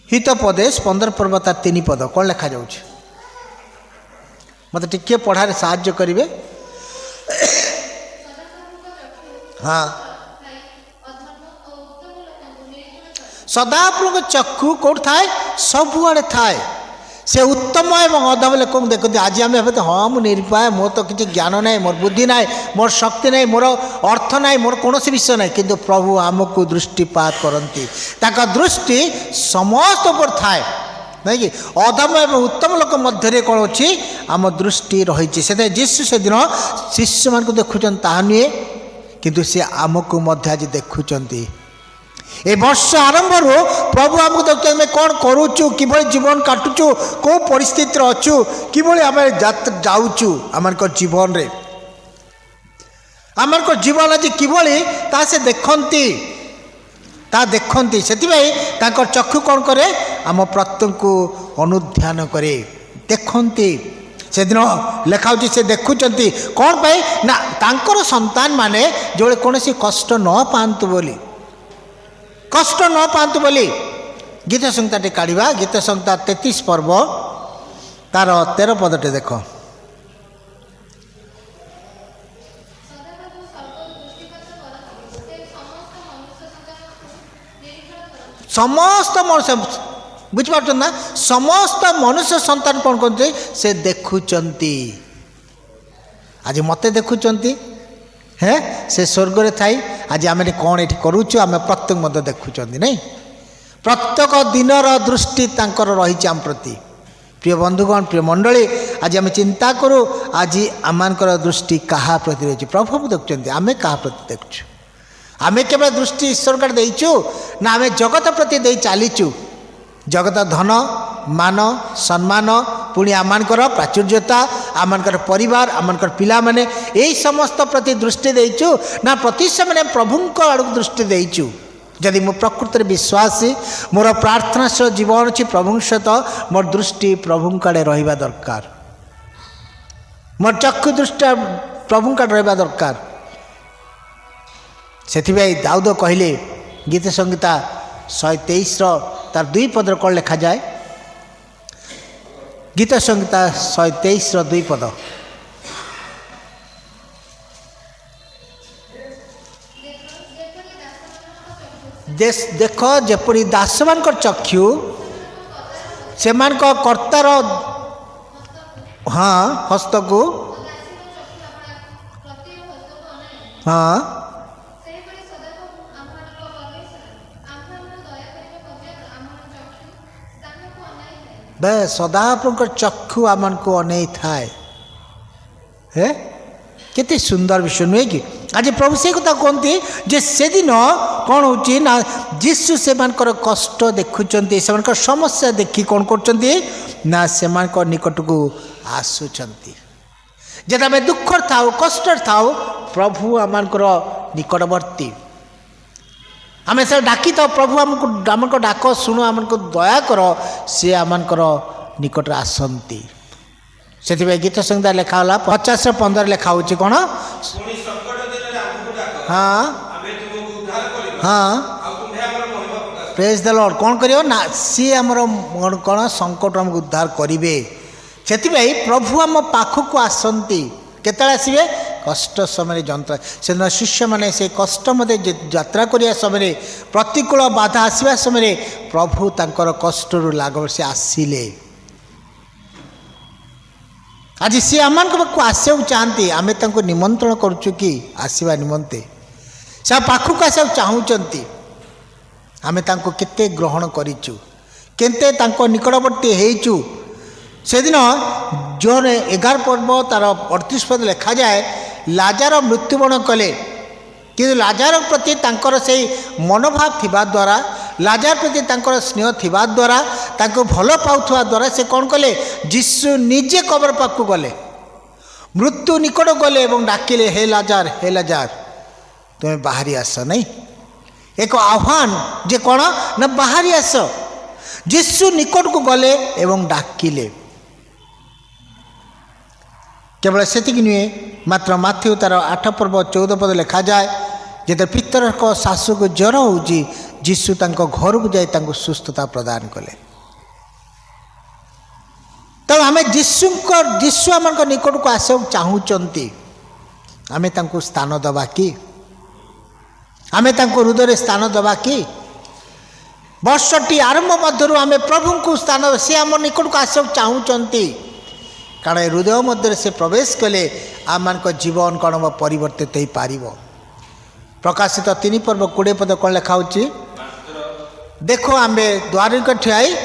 हितोपदेश 15 पर्व तार 3 पद कौन लिखा जाऊँ मत टिके पढ़ारे साहाय्य करेंगे हाँ सदाप्रभु चक्षु कौट थाए सबुआड़े थाए से उत्तम एवं अधम लोक देखते आज आम भाई हाँ मुझे निरुपाय मोर तो किसी ज्ञान ना मोर बुद्धि ना मोर शक्ति ना मोर अर्थ ना मोर कौन विषय ना किंतु प्रभु आमको दृष्टिपात करती दृष्टि समस्त पर थाए नहीं कि अधम एवं उत्तम लोक मध्य कौन अच्छी आम दृष्टि रही से जीशु से दिन शिष्य मान देखुं ता नुहे किंतु से आमको आज देखुं ए वर्ष आरंभ प्रभु आमको देखते आम कौन करुचु कि जीवन काटुचु कौ परिस्थिति अच्छु कि आम जाऊँ आम जीवन रे आमर जीवन आज कि से देखती से चक्षु कौन करे आम प्रत्येक को अनुध्यान करे देखती से दिन लिखा से देखुं कौन पाए ना तांकर संतान माने जो कौन कष्ट न पातु बोली कष्ट न पातु बोली गीत संहिताटे काढ़ा गीत संहिता 33 पर्व तार 13 पदटे देख समस्त मनुष्य बुझीपार ना समस्त मनुष्य संतान कौन करते से देखुंती आज मत देखुंती है से स्वर्ग रे थाई आज आम कौन ये करुचु आम प्रत्येक मत देखुं नहीं प्रत्येक दिन दृष्टि रही आम प्रति प्रिय बंधुगण प्रिय मंडली आज आम चिंता करूँ आज आम दृष्टि क्या प्रति रही प्रभु देखुं आम क्या प्रति देखु आम केवल दृष्टि ईश्वर का देचु ना आम जगत प्रति दे चलीचु जगत धन मान सम्मान पुणी आमर प्राचुर्यता आमर परिवार आमर पिला माने यही समस्त प्रति दृष्टि देचु ना प्रति समय प्रभुंक आड़ दृष्टि देचु जदि मो प्रकृत विश्वासी मोर प्रार्थनाशील जीवन अच्छी प्रभु सहित मोर दृष्टि प्रभुंक आड़े रहा दरकार मोर चक्षु दृष्टि प्रभुंक आड़े रहा दरकार से दाऊद कहले गीत संहिता 123 तार 2 पद कौन लिखा जाए गीत संहिता 123 2 पद देख जेपरी दासमान चक्षु से कर्तार हाँ हस्त को हाँ बे सदा आपन चक्षु आम को अनै थाए है केते सुंदर विषय नुहे कि आज प्रभु से कथा कहते जे से दिन कौन हो ना जीशु से कष्ट देखुंट से समस्या देखी कौन करना से निकट को आसुंट जब आम दुख था कष्ट था प्रभु आम निकटवर्ती आम से डाकी था प्रभु आमको डाक शुणु आमको दया कर सी आम निकट आसती से गीत संहिता लिखाला 50:15 लिखा हो कौन हाँ हाँ प्रेज द लॉर्ड कौन करियो ना सी आमर कौन संकट आमको उद्धार करेंगे से प्रभु आम पाखक आसती केतले आसवे कष्ट समय जंत्रा से शिष्य मैंने से कष्ट मत यात्रा करने समय प्रतिकूल बाधा आसवा समय प्रभु तांकर कष्ट लाग से आसिले आज सी आम पाक आसा चाहती आम निमंत्रण करुचु कि आसवा निमंते से पाखक आसा चाहूँगी आम केते ग्रहण करूँ केते निकटवर्ती होइचु से दिन जोन 11 पर्व तार 38 पद लिखा जाए लाजार मृत्युवरण कले कि लाजार प्रति तांकर से मनोभाव थिबा द्वारा लाजार प्रति तांकर स्नेह थिबा द्वारा तांको भल पाउथवा द्वारा से कौन कले जीशु निजे कबर पाखु गले मृत्यु निकट गले और डाकिले हे लाजार तुम्हें बाहरी आस नहीं एक आह्वान जे कौन ना बाहरी आस जीशु निकट को गले एवं डाकिले केवल सेतिक नुहे मात्र माथ्यू तार 8 पर्व 14 पद लिखा जाए जो पितर को शाशु को ज्वर हो जीशु तांको घर को जाए सुस्थता प्रदान कले तो आम जीशु आम निकट को आस चाहूँगी आम स्थान दबा कि आम हृदय स्थान दबा कि वर्षटी आरंभ मध्य आम प्रभु को स्थान सी आम निकट को आस चाहूँगी कारण हृदय मध्य से प्रवेश कले आम जीवन कौन परिवर्तित हो पार प्रकाशित 3 पर्व 20 पद कौन लिखा देखो आम द्वार ठियाई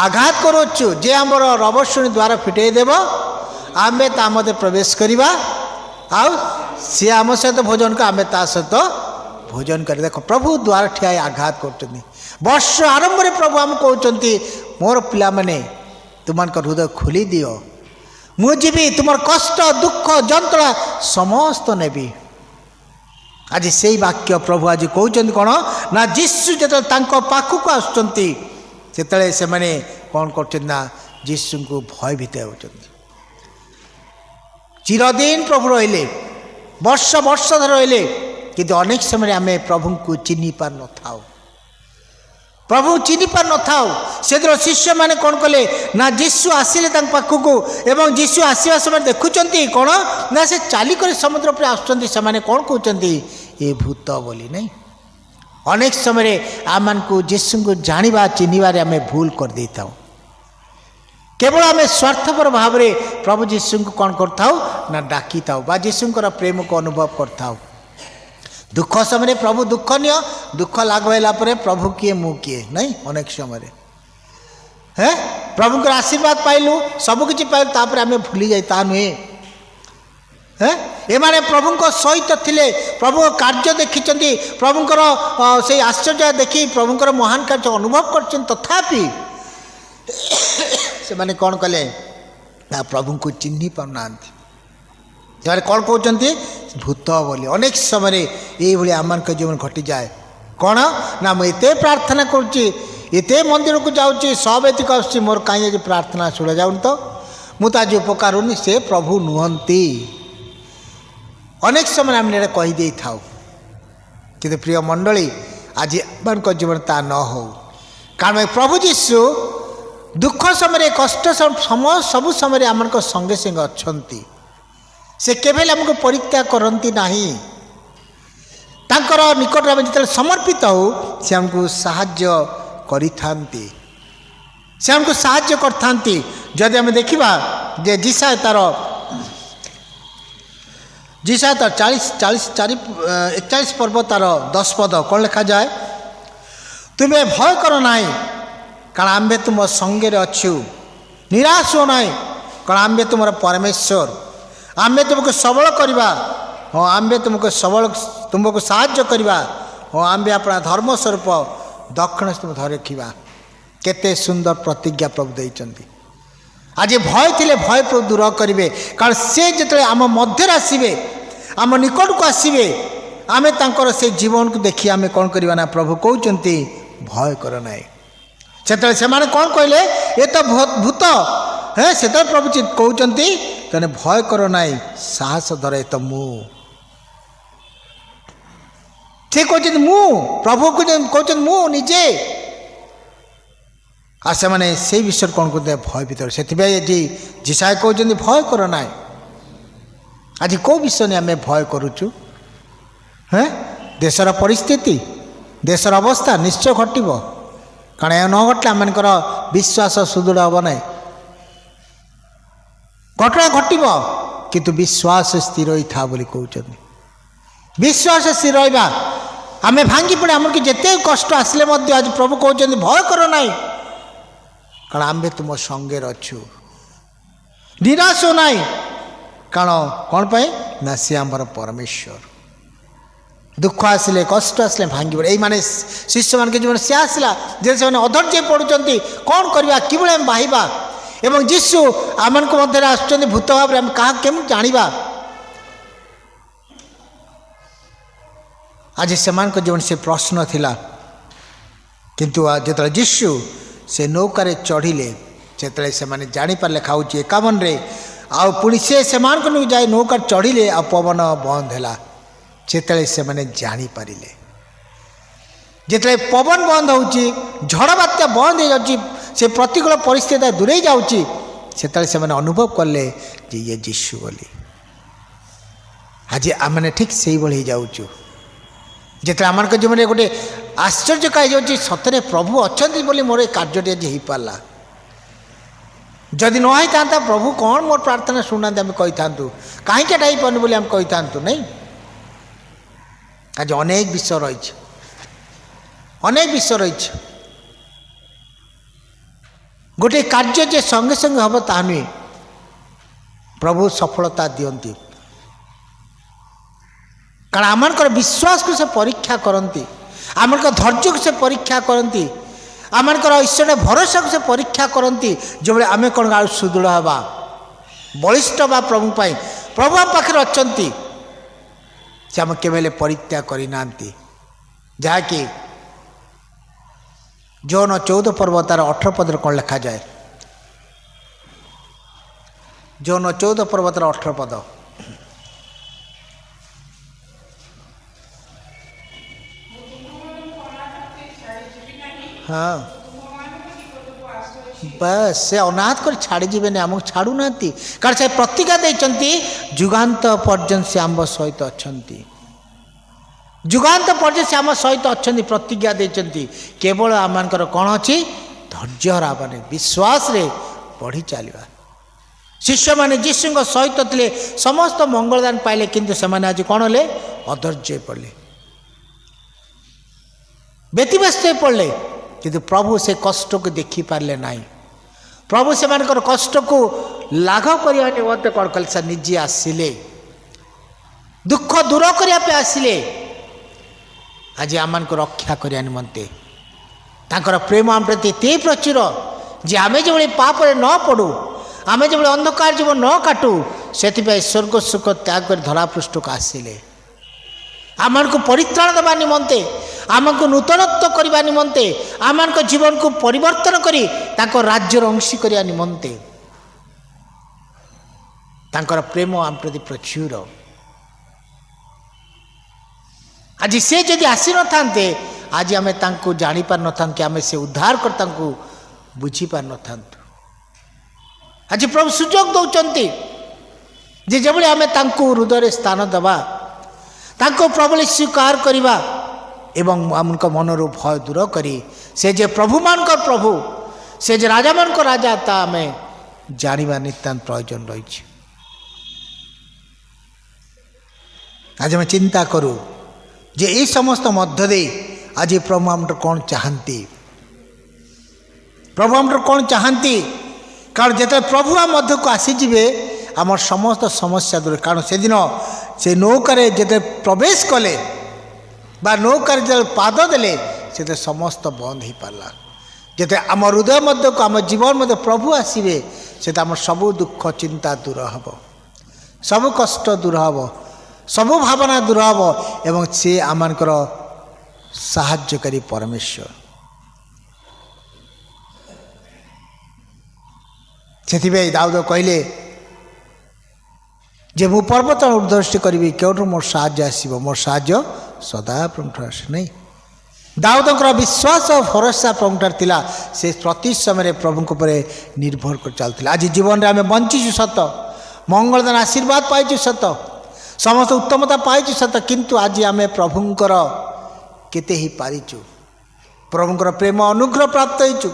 आघात करुचु जे आम रब शुणी द्वार फिटे देव आम ता मध्य प्रवेश करवा आउ सी आम सहित भोजन को आम ता सहित भोजन कर देख प्रभु द्वार ठियाई आघात कर वर्ष आरंभ में प्रभु आम कहते मोर पिला माने तुम हृदय खोली दियो मुझे तुम कष्ट दुख जंत्रणा समस्त नेबी आज से वाक्य प्रभु आज कहते कौन ना जीशु जो पाखक आसुँच से मैंने कौन करना जीशु को भयभीत होती चिरदिन प्रभु रहिले वर्ष वर्ष धर रहिले कि अनेक समय आम प्रभु को चिन्ह पार न था प्रभु चिन्ह पार न था से शिष्य मैंने कौन कले ना जीशु आसिले पाखक एवं जीशु आसवा समय देखुंत कौन ना से चालिक समुद्र पर आसुँच से कौन कहते ये भूत बोली नहीं अनेक समय आम को जीशु को जाना चिन्हबार आम भूल कर दे था केवल आम स्वार्थपर भाव में प्रभु जीशु को कौन कर डाकी था जीशुंर प्रेम को अनुभव कर दुख समय प्रभु दुख नियो दुख लागला प्रभु किए मु किए नहीं अनेक समय है प्रभु आशीर्वाद पाइलु सबकि पाइलु आम भूली जाए नुहे है एमाने प्रभु सहित थिले प्रभु कार्य देखी प्रभुंर से आश्चर्य देखी प्रभुंर महान कार्य अनुभव कर तथापि से माने कौन कले प्रभु को चिन्ह पाना जब कौन कहते भूत बोली अनेक समय ये आम जीवन घटी जाए कौन ना मुझे प्रार्थना करुँचे मंदिर को जाऊँगी सब एतिक आस मोर कहीं आज प्रार्थना शुणा जाऊन तो मुझे आज उपकार होनी से प्रभु नुहंती अनेक समय आम कहीदे था कि प्रिय मंडली आज आम जीवन ता न हो कारण प्रभु जीशु दुख समय कष्ट समय सबु समय आम संगे संगे अच्छा से केवल आमको परीक्षा करती नहीं ତାଙ୍କର ନିକଟରେ ଆମେ ଯେତେବେଳେ ସମର୍ପିତ ହେଉ ସେ ଆମକୁ ସାହାଯ୍ୟ କରିଥାନ୍ତି, ସେ ଆମକୁ ସାହାଯ୍ୟ କରିଥାନ୍ତି। ଯଦି ଆମେ ଦେଖିବା ଯେ ଜିସାୟ ତାର 41 ପର୍ବ ତାର 10 ପଦ କ'ଣ ଲେଖାଯାଏ? ତୁମେ ଭୟ କର ନାହିଁ, କାରଣ ଆମ୍ଭେ ତୁମ ସଙ୍ଗରେ ଅଛୁ। ନିରାଶ ହୁଅ ନାହିଁ, କାରଣ ଆମ୍ଭେ ତୁମର ପରମେଶ୍ୱର। ଆମ୍ଭେ ତୁମକୁ ସବଳ କରିବା, ହଁ ଆମ୍ଭେ ତୁମକୁ ସାହାଯ୍ୟ କରିବା, ହଁ ଆମ୍ଭେ ଆପଣା ଧର୍ମ ସ୍ୱରୂପ ଦକ୍ଷିଣ ତୁମ ଧରି ରଖିବା। କେତେ ସୁନ୍ଦର ପ୍ରତିଜ୍ଞା ପ୍ରଭୁ ଦେଇଛନ୍ତି। ଆଜି ଭୟ ଥିଲେ ଭୟ ପ୍ରଭୁ ଦୂର କରିବେ, କାରଣ ସେ ଯେତେବେଳେ ଆମ ମଧ୍ୟରେ ଆସିବେ, ଆମ ନିକଟକୁ ଆସିବେ, ଆମେ ତାଙ୍କର ସେ ଜୀବନକୁ ଦେଖି ଆମେ କ'ଣ କରିବା ନା ପ୍ରଭୁ କହୁଛନ୍ତି ଭୟ କର ନାହିଁ। ସେତେବେଳେ ସେମାନେ କ'ଣ କହିଲେ? ଏ ତ ଭୂତ। ସେତେବେଳେ ପ୍ରଭୁ କହୁଛନ୍ତି ତେଣୁ ଭୟ କର ନାହିଁ, ସାହସ ଧର, ଏ ତ ମୁଁ। ସେ କହୁଛନ୍ତି ମୁଁ, ପ୍ରଭୁ କହୁଛନ୍ତି ମୁଁ ନିଜେ। ଆଉ ସେମାନେ ସେଇ ବିଷୟରେ କ'ଣ କରୁଥିଲେ? ଭୟ ଭିତରେ। ସେଥିପାଇଁ ଆଜି ଜିସାୟ କହୁଛନ୍ତି ଭୟ କର ନାହିଁ। ଆଜି କେଉଁ ବିଷୟ ନେଇ ଆମେ ଭୟ କରୁଛୁ? ଦେଶର ପରିସ୍ଥିତି, ଦେଶର ଅବସ୍ଥା ନିଶ୍ଚୟ ଘଟିବ, କାରଣ ଏହା ନ ଘଟିଲେ ଆମମାନଙ୍କର ବିଶ୍ୱାସ ସୁଦୃଢ଼ ହେବ ନାହିଁ। ଘଟଣା ଘଟିବ, କିନ୍ତୁ ବିଶ୍ୱାସ ସ୍ଥିର ହୋଇଥା ବୋଲି କହୁଛନ୍ତି। ବିଶ୍ୱାସ ସ୍ଥିର ରହିବା, ଆମେ ଭାଙ୍ଗି ପଡ଼େ, ଆମକୁ ଯେତେ କଷ୍ଟ ଆସିଲେ ମଧ୍ୟ ଆଜି ପ୍ରଭୁ କହୁଛନ୍ତି ଭୟ କର ନାହିଁ, କାରଣ ଆମ୍ଭେ ତୁମ ସଙ୍ଗରେ ଅଛୁ। ନିରାଶ ନାହିଁ, କାରଣ କ'ଣ ପାଇଁ ନା ସେ ଆମର ପରମେଶ୍ୱର। ଦୁଃଖ ଆସିଲେ, କଷ୍ଟ ଆସିଲେ ଭାଙ୍ଗି ପଡ଼େ। ଏଇମାନେ ଶିଷ୍ୟମାନଙ୍କ ଜୀବନ ସେ ଆସିଲା ଯେ ସେମାନେ ଅଧୈର୍ଯ୍ୟ ପଡ଼ୁଛନ୍ତି, କ'ଣ କରିବା, କିଭଳି ଆମେ ବାହିବା। ଏବଂ ଯୀଶୁ ଆମମାନଙ୍କ ମଧ୍ୟରେ ଆସୁଛନ୍ତି ଭୂତ ଭାବରେ, ଆମେ କାହାକୁ କେମିତି ଜାଣିବା? ଆଜି ସେମାନଙ୍କ ଜୀବନ ସେ ପ୍ରଶ୍ନ ଥିଲା। କିନ୍ତୁ ଯେତେବେଳେ ଯୀଶୁ ସେ ନୌକାରେ ଚଢ଼ିଲେ, ସେତେବେଳେ ସେମାନେ ଜାଣିପାରିଲେ, ଖାଉଛି 51ରେ, ଆଉ ପୁଣି ସେମାନଙ୍କୁ ଯାଇ ନୌକାରେ ଚଢ଼ିଲେ, ଆଉ ପବନ ବନ୍ଦ ହେଲା। ସେତେବେଳେ ସେମାନେ ଜାଣିପାରିଲେ, ଯେତେବେଳେ ପବନ ବନ୍ଦ ହେଉଛି, ଝଡ଼ ବାତ୍ୟା ବନ୍ଦ ହେଇଯାଉଛି, ସେ ପ୍ରତିକୂଳ ପରିସ୍ଥିତି ଦୂରେଇ ଯାଉଛି, ସେତେବେଳେ ସେମାନେ ଅନୁଭବ କଲେ ଯେ ଇଏ ଯୀଶୁ ବୋଲି। ଆଜି ଆମମାନେ ଠିକ୍ ସେଇଭଳି ହେଇଯାଉଛୁ। ଯେତେବେଳେ ଆମମାନଙ୍କ ଜୀବନରେ ଗୋଟେ ଆଶ୍ଚର୍ଯ୍ୟ ହେଇଯାଉଛି, ସତରେ ପ୍ରଭୁ ଅଛନ୍ତି ବୋଲି ମୋର ଏ କାର୍ଯ୍ୟଟି ଆଜି ହେଇପାରିଲା। ଯଦି ନ ହେଇଥାନ୍ତା ପ୍ରଭୁ କ'ଣ ମୋର ପ୍ରାର୍ଥନା ଶୁଣୁନାହାନ୍ତି ଆମେ କହିଥାନ୍ତୁ, କାହିଁକି ଏଟା ହେଇପାରୁନି ବୋଲି ଆମେ କହିଥାନ୍ତୁ ନାଇଁ। ଆଜି ଅନେକ ବିଷୟ ରହିଛି, ଅନେକ ବିଷୟ ରହିଛି। ଗୋଟିଏ କାର୍ଯ୍ୟ ଯେ ସଙ୍ଗେ ସଙ୍ଗେ ହେବ ତାହା ନୁହେଁ, ପ୍ରଭୁ ସଫଳତା ଦିଅନ୍ତି, କାରଣ ଆମମାନଙ୍କର ବିଶ୍ୱାସକୁ ସେ ପରୀକ୍ଷା କରନ୍ତି, ଆମମାନଙ୍କର ଧୈର୍ଯ୍ୟକୁ ସେ ପରୀକ୍ଷା କରନ୍ତି, ଆମମାନଙ୍କର ଈଶ୍ୱର ଭରସାକୁ ସେ ପରୀକ୍ଷା କରନ୍ତି। ଯେଉଁଭଳି ଆମେ କ'ଣ ଆଉ ସୁଦୃଢ଼ ହେବା, ବଳିଷ୍ଠ ହେବା ପ୍ରଭୁ ପାଇଁ। ପ୍ରଭୁ ଆମ ପାଖରେ ଅଛନ୍ତି, ସେ ଆମେ କେବେ ହେଲେ ପରିତ୍ୟାଗ କରିନାହାନ୍ତି। ଯାହାକି ଯୌନ 14 ପର୍ବ ତାର 18 ପଦରେ କ'ଣ ଲେଖାଯାଏ? ଯୌନ 14 ପର୍ବ ତାର 18 ପଦ। ହଁ ବାସ୍, ସେ ଅନାଥ କରି ଛାଡ଼ିଯିବେନି, ଆମକୁ ଛାଡ଼ୁନାହାନ୍ତି, କାରଣ ସେ ପ୍ରତିଜ୍ଞା ଦେଇଛନ୍ତି ଯୁଗାନ୍ତ ପର୍ଯ୍ୟନ୍ତ ସେ ଆମ ସହିତ ଅଛନ୍ତି। ଯୁଗାନ୍ତ ପର୍ଯ୍ୟନ୍ତ ସେ ଆମ ସହିତ ଅଛନ୍ତି, ପ୍ରତିଜ୍ଞା ଦେଇଛନ୍ତି। କେବଳ ଆମମାନଙ୍କର କ'ଣ ଅଛି? ଧୈର୍ଯ୍ୟ ହରାବାନି, ବିଶ୍ୱାସରେ ବଢ଼ି ଚାଲିବା। ଶିଷ୍ୟମାନେ ଯୀଶୁଙ୍କ ସହିତ ଥିଲେ, ସମସ୍ତ ମଙ୍ଗଳଦାନ ପାଇଲେ, କିନ୍ତୁ ସେମାନେ ଆଜି କ'ଣ ହେଲେ? ଅଧୈର୍ଯ୍ୟ ପଡ଼ିଲେ, ବ୍ୟତିବ୍ୟସ୍ତ ପଡ଼ିଲେ। କିନ୍ତୁ ପ୍ରଭୁ ସେ କଷ୍ଟକୁ ଦେଖିପାରିଲେ ନାହିଁ। ପ୍ରଭୁ ସେମାନଙ୍କର କଷ୍ଟକୁ ଲାଘବ କରିବା ନିମନ୍ତେ କ'ଣ କଲେ? ସେ ନିଜେ ଆସିଲେ, ଦୁଃଖ ଦୂର କରିବା ପାଇଁ ଆସିଲେ, ଆଜି ଆମମାନଙ୍କୁ ରକ୍ଷା କରିବା ନିମନ୍ତେ। ତାଙ୍କର ପ୍ରେମ ଆମ ପ୍ରତି ଏତେ ପ୍ରଚୁର ଯେ ଆମେ ଯେଭଳି ପାପରେ ନ ପଡ଼ୁ, ଆମେ ଯେଭଳି ଅନ୍ଧକାର ଜୀବନ ନ କାଟୁ, ସେଥିପାଇଁ ସ୍ୱର୍ଗ ସୁଖ ତ୍ୟାଗ କରି ଧରାପୃଷ୍ଠକୁ ଆସିଲେ, ଆମମାନଙ୍କୁ ପରିତ୍ରାଣ ଦେବା ନିମନ୍ତେ, ଆମକୁ ନୂତନତ୍ୱ କରିବା ନିମନ୍ତେ, ଆମମାନଙ୍କ ଜୀବନକୁ ପରିବର୍ତ୍ତନ କରି ତାଙ୍କ ରାଜ୍ୟର ଅଂଶୀ କରିବା ନିମନ୍ତେ। ତାଙ୍କର ପ୍ରେମ ଆମ ପ୍ରତି ପ୍ରଚୁର। ଆଜି ସେ ଯଦି ଆସିନଥାନ୍ତେ, ଆଜି ଆମେ ତାଙ୍କୁ ଜାଣିପାରିନଥାନ୍ତୁ, କି ଆମେ ସେ ଉଦ୍ଧାରକର୍ତ୍ତାଙ୍କୁ ବୁଝିପାରିନଥାନ୍ତୁ। ଆଜି ପ୍ରଭୁ ସୁଯୋଗ ଦେଉଛନ୍ତି ଯେ ଯେଭଳି ଆମେ ତାଙ୍କୁ ହୃଦୟରେ ସ୍ଥାନ ଦେବା, ତାଙ୍କୁ ପ୍ରଭୁ ବୋଲି ସ୍ୱୀକାର କରିବା ଏବଂ ଆମଙ୍କ ମନରୁ ଭୟ ଦୂର କରି ସେ ଯେ ପ୍ରଭୁମାନଙ୍କର ପ୍ରଭୁ, ସେ ଯେ ରାଜାମାନଙ୍କ ରାଜା, ତା ଆମେ ଜାଣିବା ନିତାନ୍ତ ପ୍ରয়োজন ରହିଛି। ଆଜି ଆମେ ଚିନ୍ତା କରୁ ଯେ এই ସମସ୍ତ ମଧ୍ୟ ଦେଇ ଆଜି ପ୍ରଭୁ ଆମର କ'ଣ ଚାହାନ୍ତି, ପ୍ରଭୁ ଆମର କ'ଣ ଚାହାନ୍ତି। କାରଣ ଯେତେବେଳେ ପ୍ରଭୁ ଆମ ମଧ୍ୟକୁ ଆସିଯିବେ ଆମର ସମସ୍ତ ସମସ୍ୟା ଦୂର। କାରଣ ସେଦିନ ସେ ନୌକାରେ ଯେତେବେଳେ ପ୍ରବେଶ କଲେ ବା ନୌକାରେ ଯେତେବେଳେ ପାଦ ଦେଲେ ସେତେବେଳେ ସମସ୍ତ ବନ୍ଦ ହୋଇପାରିଲା। ଯେତେବେଳେ ଆମ ହୃଦୟ ମଧ୍ୟକୁ ଆମ ଜୀବନ ମଧ୍ୟ ପ୍ରଭୁ ଆସିବେ ସେତେ ଆମର ସବୁ ଦୁଃଖ ଚିନ୍ତା ଦୂର ହେବ, ସବୁ କଷ୍ଟ ଦୂର ହେବ, ସବୁ ଭାବନା ଦୂର ହେବ ଏବଂ ସେ ଆମମାନଙ୍କର ସାହାଯ୍ୟକାରୀ ପରମେଶ୍ୱର। ସେଥିପାଇଁ ଦାଉଦ କହିଲେ ଯେ ମୁଁ ପର୍ବତ ଉର୍ଦ୍ଧ୍ୱ କରିବି, କେଉଁଠୁ ମୋର ସାହାଯ୍ୟ ଆସିବ? ମୋର ସାହାଯ୍ୟ ସଦାପ୍ରଭୁଠୁ ଆସେ ନାହିଁ। ଦାଉଦଙ୍କର ବିଶ୍ୱାସ ଓ ଭରସା ପ୍ରଭୁଠାରେ ଥିଲା। ସେ ପ୍ରତି ସମୟରେ ପ୍ରଭୁଙ୍କ ଉପରେ ନିର୍ଭର କରି ଚାଲୁଥିଲେ। ଆଜି ଜୀବନରେ ଆମେ ବଞ୍ଚିଛୁ ସତ, ମଙ୍ଗଳଦାନ ଆଶୀର୍ବାଦ ପାଇଛୁ ସତ, ସମସ୍ତ ଉତ୍ତମତା ପାଇଛୁ ସତ, କିନ୍ତୁ ଆଜି ଆମେ ପ୍ରଭୁଙ୍କର କେତେ ହେଇପାରିଛୁ? ପ୍ରଭୁଙ୍କର ପ୍ରେମ ଅନୁଗ୍ରହ ପ୍ରାପ୍ତ ହେଇଛୁ,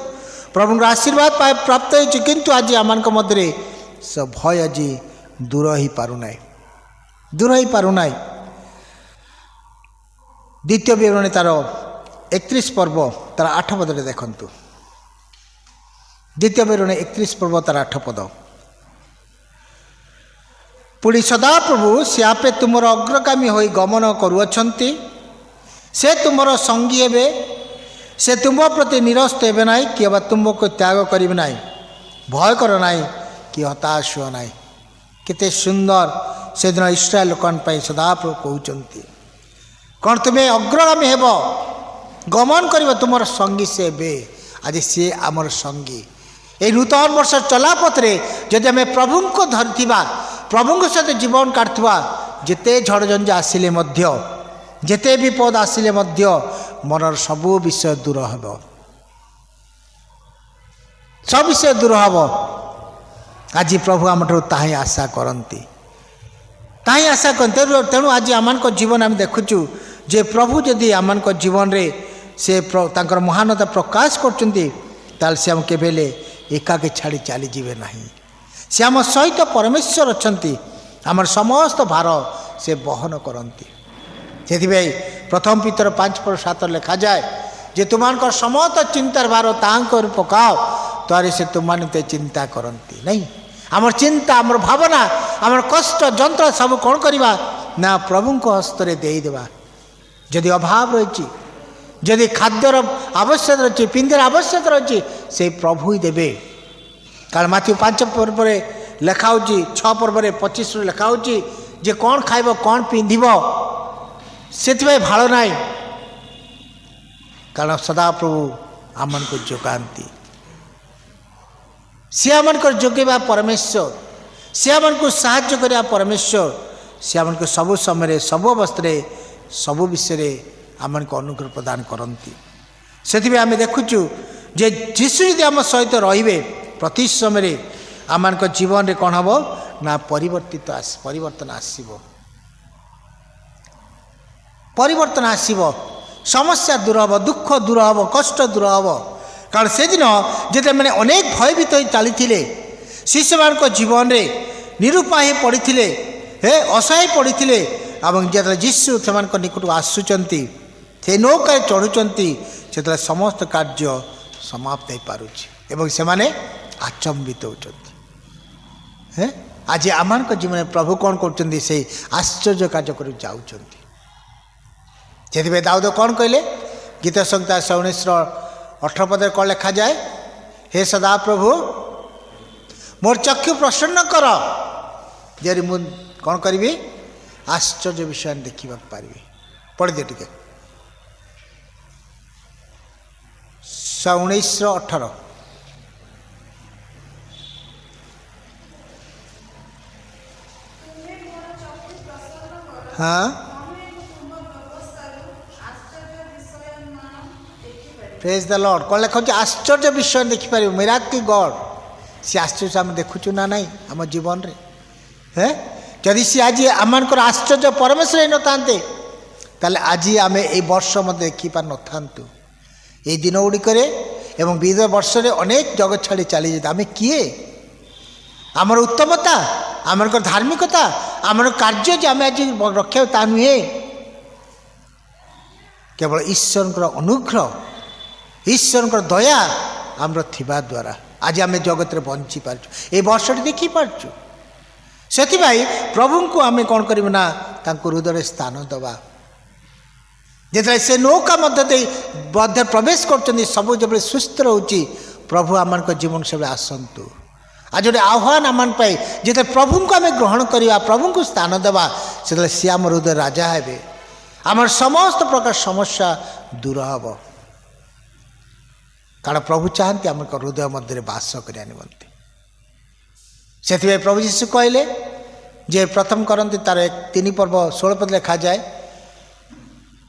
ପ୍ରଭୁଙ୍କର ଆଶୀର୍ବାଦ ପ୍ରାପ୍ତ ହେଇଛୁ, କିନ୍ତୁ ଆଜି ଆମମାନଙ୍କ ମଧ୍ୟରେ ସେ ଭୟ ଆଜି ଦୂର ହେଇପାରୁନାହିଁ, ଦୂର ହେଇପାରୁନାହିଁ। ଦ୍ୱିତୀୟ ବିବରଣୀ ତାର 31 ପର୍ବ ତାର 8 ପଦରେ ଦେଖନ୍ତୁ। ଦ୍ୱିତୀୟ ବିବରଣୀ 31 ପର୍ବ ତାର 8 ପଦ। ପୁଣି ସଦାପ୍ରଭୁ ସେ ଆପେ ତୁମର ଅଗ୍ରଗାମୀ ହୋଇ ଗମନ କରୁଅଛନ୍ତି, ସେ ତୁମର ସଙ୍ଗୀ ହେବେ, ସେ ତୁମ ପ୍ରତି ନିରସ୍ତ ହେବେ ନାହିଁ, କିଏ ବା ତୁମକୁ ତ୍ୟାଗ କରିବେ ନାହିଁ। ଭୟ କର ନାହିଁ କି ହତାଶ ହୁଅ ନାହିଁ। କେତେ ସୁନ୍ଦର ସେଦିନ ଇସ୍ରାଏଲ ଲୋକଙ୍କ ପାଇଁ ସଦାପ୍ରଭୁ କହୁଛନ୍ତି କ'ଣ ତୁମେ ଅଗ୍ରଗାମୀ ହେବ, ଗମନ କରିବ, ତୁମର ସଙ୍ଗୀ ସେ ହେବେ। ଆଜି ସିଏ ଆମର ସଙ୍ଗୀ। এই নূতন ବର୍ଷ ଚଲା ପଥରେ ଯଦି ଆମେ ପ୍ରଭୁଙ୍କୁ ଧରିଥିବା, ପ୍ରଭୁଙ୍କ ସହିତ ଜୀବନ କାଟୁଥିବା, ଯେତେ ଝଡ଼ଝଞ୍ଜା ଆସିଲେ ମଧ୍ୟ, ଯେତେ ବିପଦ ଆସିଲେ ମଧ୍ୟ ମନର ସବୁ ବିଷୟ ଦୂର ହେବ, ସବୁ ବିଷୟ ଦୂର ହେବ। ଆଜି ପ୍ରଭୁ ଆମଠାରୁ ତାହିଁ ଆଶା କରନ୍ତି, ତାହିଁ ଆଶା କରନ୍ତି। ତେଣୁ ଆଜି ଆମମାନଙ୍କ ଜୀବନ ଆମେ ଦେଖୁଛୁ ଯେ ପ୍ରଭୁ ଯଦି ଆମମାନଙ୍କ ଜୀବନରେ ସେ ତାଙ୍କର ମହାନତା ପ୍ରକାଶ କରୁଛନ୍ତି, ତାହେଲେ ସେ ଆମକୁ କେବେ ହେଲେ ଏକାକି ଛାଡ଼ି ଚାଲିଯିବେ ନାହିଁ। ସେ ଆମ ସହିତ ପରମେଶ୍ୱର ଅଛନ୍ତି, ଆମର ସମସ୍ତ ଭାର ସେ ବହନ କରନ୍ତି। ସେଥିପାଇଁ ପ୍ରଥମ ପିତର 5:7 ଲେଖାଯାଏ ଯେ ତୁମମାନଙ୍କର ସମସ୍ତ ଚିନ୍ତାର ଭାର ତାହାଙ୍କ ଉପରେ ପକାଅ, ତାରେ ସେ ତୁମମାନଙ୍କୁ ଚିନ୍ତା କରନ୍ତି ନାହିଁ। ଆମର ଚିନ୍ତା, ଆମର ଭାବନା, ଆମର କଷ୍ଟ ଯନ୍ତ୍ରଣା ସବୁ କ'ଣ କରିବା ନା ପ୍ରଭୁଙ୍କ ହସ୍ତରେ ଦେଇଦେବା। ଯଦି ଅଭାବ ରହିଛି, ଯଦି ଖାଦ୍ୟର ଆବଶ୍ୟକତା ରହିଛି, ପିନ୍ଧିବାର ଆବଶ୍ୟକତା ରହିଛି, ସେଇ ପ୍ରଭୁ ହିଁ ଦେବେ। କାରଣ ମାଥ୍ୟୁ 5 ପର୍ବରେ ଲେଖା ହେଉଛି, 6 ପର୍ବରେ 25ରୁ ଲେଖା ହେଉଛି ଯେ କ'ଣ ଖାଇବ, କ'ଣ ପିନ୍ଧିବ, ସେଥିପାଇଁ ଭାଳ ନାହିଁ। କାରଣ ସଦାପ୍ରଭୁ ଆମମାନଙ୍କୁ ଯୋଗାନ୍ତି। ସେ ଆମମାନଙ୍କର ଯୋଗାଇବା ପରମେଶ୍ୱର, ସେ ଆମମାନଙ୍କୁ ସାହାଯ୍ୟ କରିବା ପରମେଶ୍ୱର। ସେ ଆମମାନଙ୍କୁ ସବୁ ସମୟରେ, ସବୁ ଅବସ୍ଥାରେ, ସବୁ ବିଷୟରେ ଆମମାନଙ୍କୁ ଅନୁଗ୍ରହ ପ୍ରଦାନ କରନ୍ତି। ସେଥିପାଇଁ ଆମେ ଦେଖୁଛୁ ଯେ ଯୀଶୁ ଯଦି ଆମ ସହିତ ରହିବେ ପ୍ରତି ସମୟରେ ଆମମାନଙ୍କ ଜୀବନରେ କ'ଣ ହେବ ନା ପରିବର୍ତ୍ତନ ଆସିବ, ପରିବର୍ତ୍ତନ ଆସିବ, ସମସ୍ୟା ଦୂର ହେବ, ଦୁଃଖ ଦୂର ହେବ, କଷ୍ଟ ଦୂର ହେବ। କାରଣ ସେଦିନ ଯେତେବେଳେ ଅନେକ ଭୟଭୀତ ହୋଇ ଚାଲିଥିଲେ, ଶିଶୁମାନଙ୍କ ଜୀବନରେ ନିରୁପାୟ ହୋଇ ପଡ଼ିଥିଲେ, ଅସହାୟ ପଡ଼ିଥିଲେ, ଏବଂ ଯେତେବେଳେ ଯୀଶୁ ସେମାନଙ୍କ ନିକଟକୁ ଆସୁଛନ୍ତି, ସେ ନୌକାରେ ଚଢ଼ୁଛନ୍ତି, ସେତେବେଳେ ସମସ୍ତ କାର୍ଯ୍ୟ ସମାପ୍ତ ହୋଇପାରୁଛି ଏବଂ ସେମାନେ ଆଚମ୍ବିତ ହେଉଛନ୍ତି। ଆଜି ଆମମାନଙ୍କ ଜୀବନରେ ପ୍ରଭୁ କ'ଣ କରୁଛନ୍ତି? ସେଇ ଆଶ୍ଚର୍ଯ୍ୟ କାର୍ଯ୍ୟ କରି ଯାଉଛନ୍ତି। ସେଥିପାଇଁ ଦାଉଦ କ'ଣ କହିଲେ? ଗୀତ ସଂହିତା 19:18 ପଦରେ କ'ଣ ଲେଖାଯାଏ? ହେ ସଦାପ୍ରଭୁ ମୋର ଚକ୍ଷୁ ପ୍ରସନ୍ନ କର, ଯେ ମୁଁ କ'ଣ କରିବି? ଆଶ୍ଚର୍ଯ୍ୟ ବିଷୟ ଦେଖିବାକୁ ପାରିବି। ପଢ଼ିଦିଅ ଟିକେ 19:18। ହଁ, ପ୍ରେଜ୍ ଦ ଲର୍ଡ। କ'ଣ ଲେଖା ହେଉଛି? ଆଶ୍ଚର୍ଯ୍ୟ ବିଷୟ ଦେଖିପାରିବୁ, ମିରାକଲ୍ ଗଡ୍। ସେ ଆଶ୍ଚର୍ଯ୍ୟ ଆମେ ଦେଖୁଛୁ ନା ନାହିଁ ଆମ ଜୀବନରେ? ଯଦି ସିଏ ଆଜି ଆମମାନଙ୍କର ଆଶ୍ଚର୍ଯ୍ୟ ପରମେଶ୍ୱର ହେଇନଥାନ୍ତେ, ତାହେଲେ ଆଜି ଆମେ ଏଇ ବର୍ଷ ମଧ୍ୟ ଦେଖିପାରିନଥାନ୍ତୁ। এই ଦିନଗୁଡ଼ିକରେ ଏବଂ ବିଗତ ବର୍ଷରେ ଅନେକ ଜଗତ ଛାଡ଼ି ଚାଲିଯାଇଥାଏ। ଆମେ କିଏ? ଆମର ଉତ୍ତମତା, ଆମର ଧାର୍ମିକତା, ଆମର କାର୍ଯ୍ୟ ଯେ ଆମେ ଆଜି ରକ୍ଷା ତା ନୁହେଁ, କେବଳ ଈଶ୍ୱରଙ୍କର ଅନୁଗ୍ରହ, ଈଶ୍ୱରଙ୍କର ଦୟା ଆମର ଥିବା ଦ୍ୱାରା ଆଜି ଆମେ ଜଗତରେ ବଞ୍ଚିପାରୁଛୁ, এই ବର୍ଷଟି ଦେଖିପାରୁଛୁ। ସେଥିପାଇଁ ପ୍ରଭୁଙ୍କୁ ଆମେ କ'ଣ କରିବୁ ନା ତାଙ୍କୁ ହୃଦୟରେ ସ୍ଥାନ ଦେବା। ଯେତେବେଳେ ସେ ନୌକା ମଧ୍ୟ ଦେଇ ପ୍ରବେଶ କରୁଛନ୍ତି, ସବୁ ଯେତେବେଳେ ସୁସ୍ଥ ରହୁଛି, ପ୍ରଭୁ ଆମମାନଙ୍କ ଜୀବନ ସେବେଳେ ଆସନ୍ତୁ। ଆଜି ଗୋଟେ ଆହ୍ୱାନ ଆମ ପାଇଁ, ଯେତେବେଳେ ପ୍ରଭୁଙ୍କୁ ଆମେ ଗ୍ରହଣ କରିବା, ପ୍ରଭୁଙ୍କୁ ସ୍ଥାନ ଦେବା, ସେତେବେଳେ ସିଏ ଆମ ହୃଦୟ ରାଜା ହେବେ, ଆମର ସମସ୍ତ ପ୍ରକାର ସମସ୍ୟା ଦୂର ହେବ। କାରଣ ପ୍ରଭୁ ଚାହାନ୍ତି ଆମ ହୃଦୟ ମଧ୍ୟରେ ବାସ କରିବା ନିମନ୍ତେ। ସେଥିପାଇଁ ପ୍ରଭୁ ଯୀଶୁ କହିଲେ ଯେ ପ୍ରଥମ କରନ୍ତି ତାର 3 ପର୍ବ 16 ପଦ ଲେଖାଯାଏ,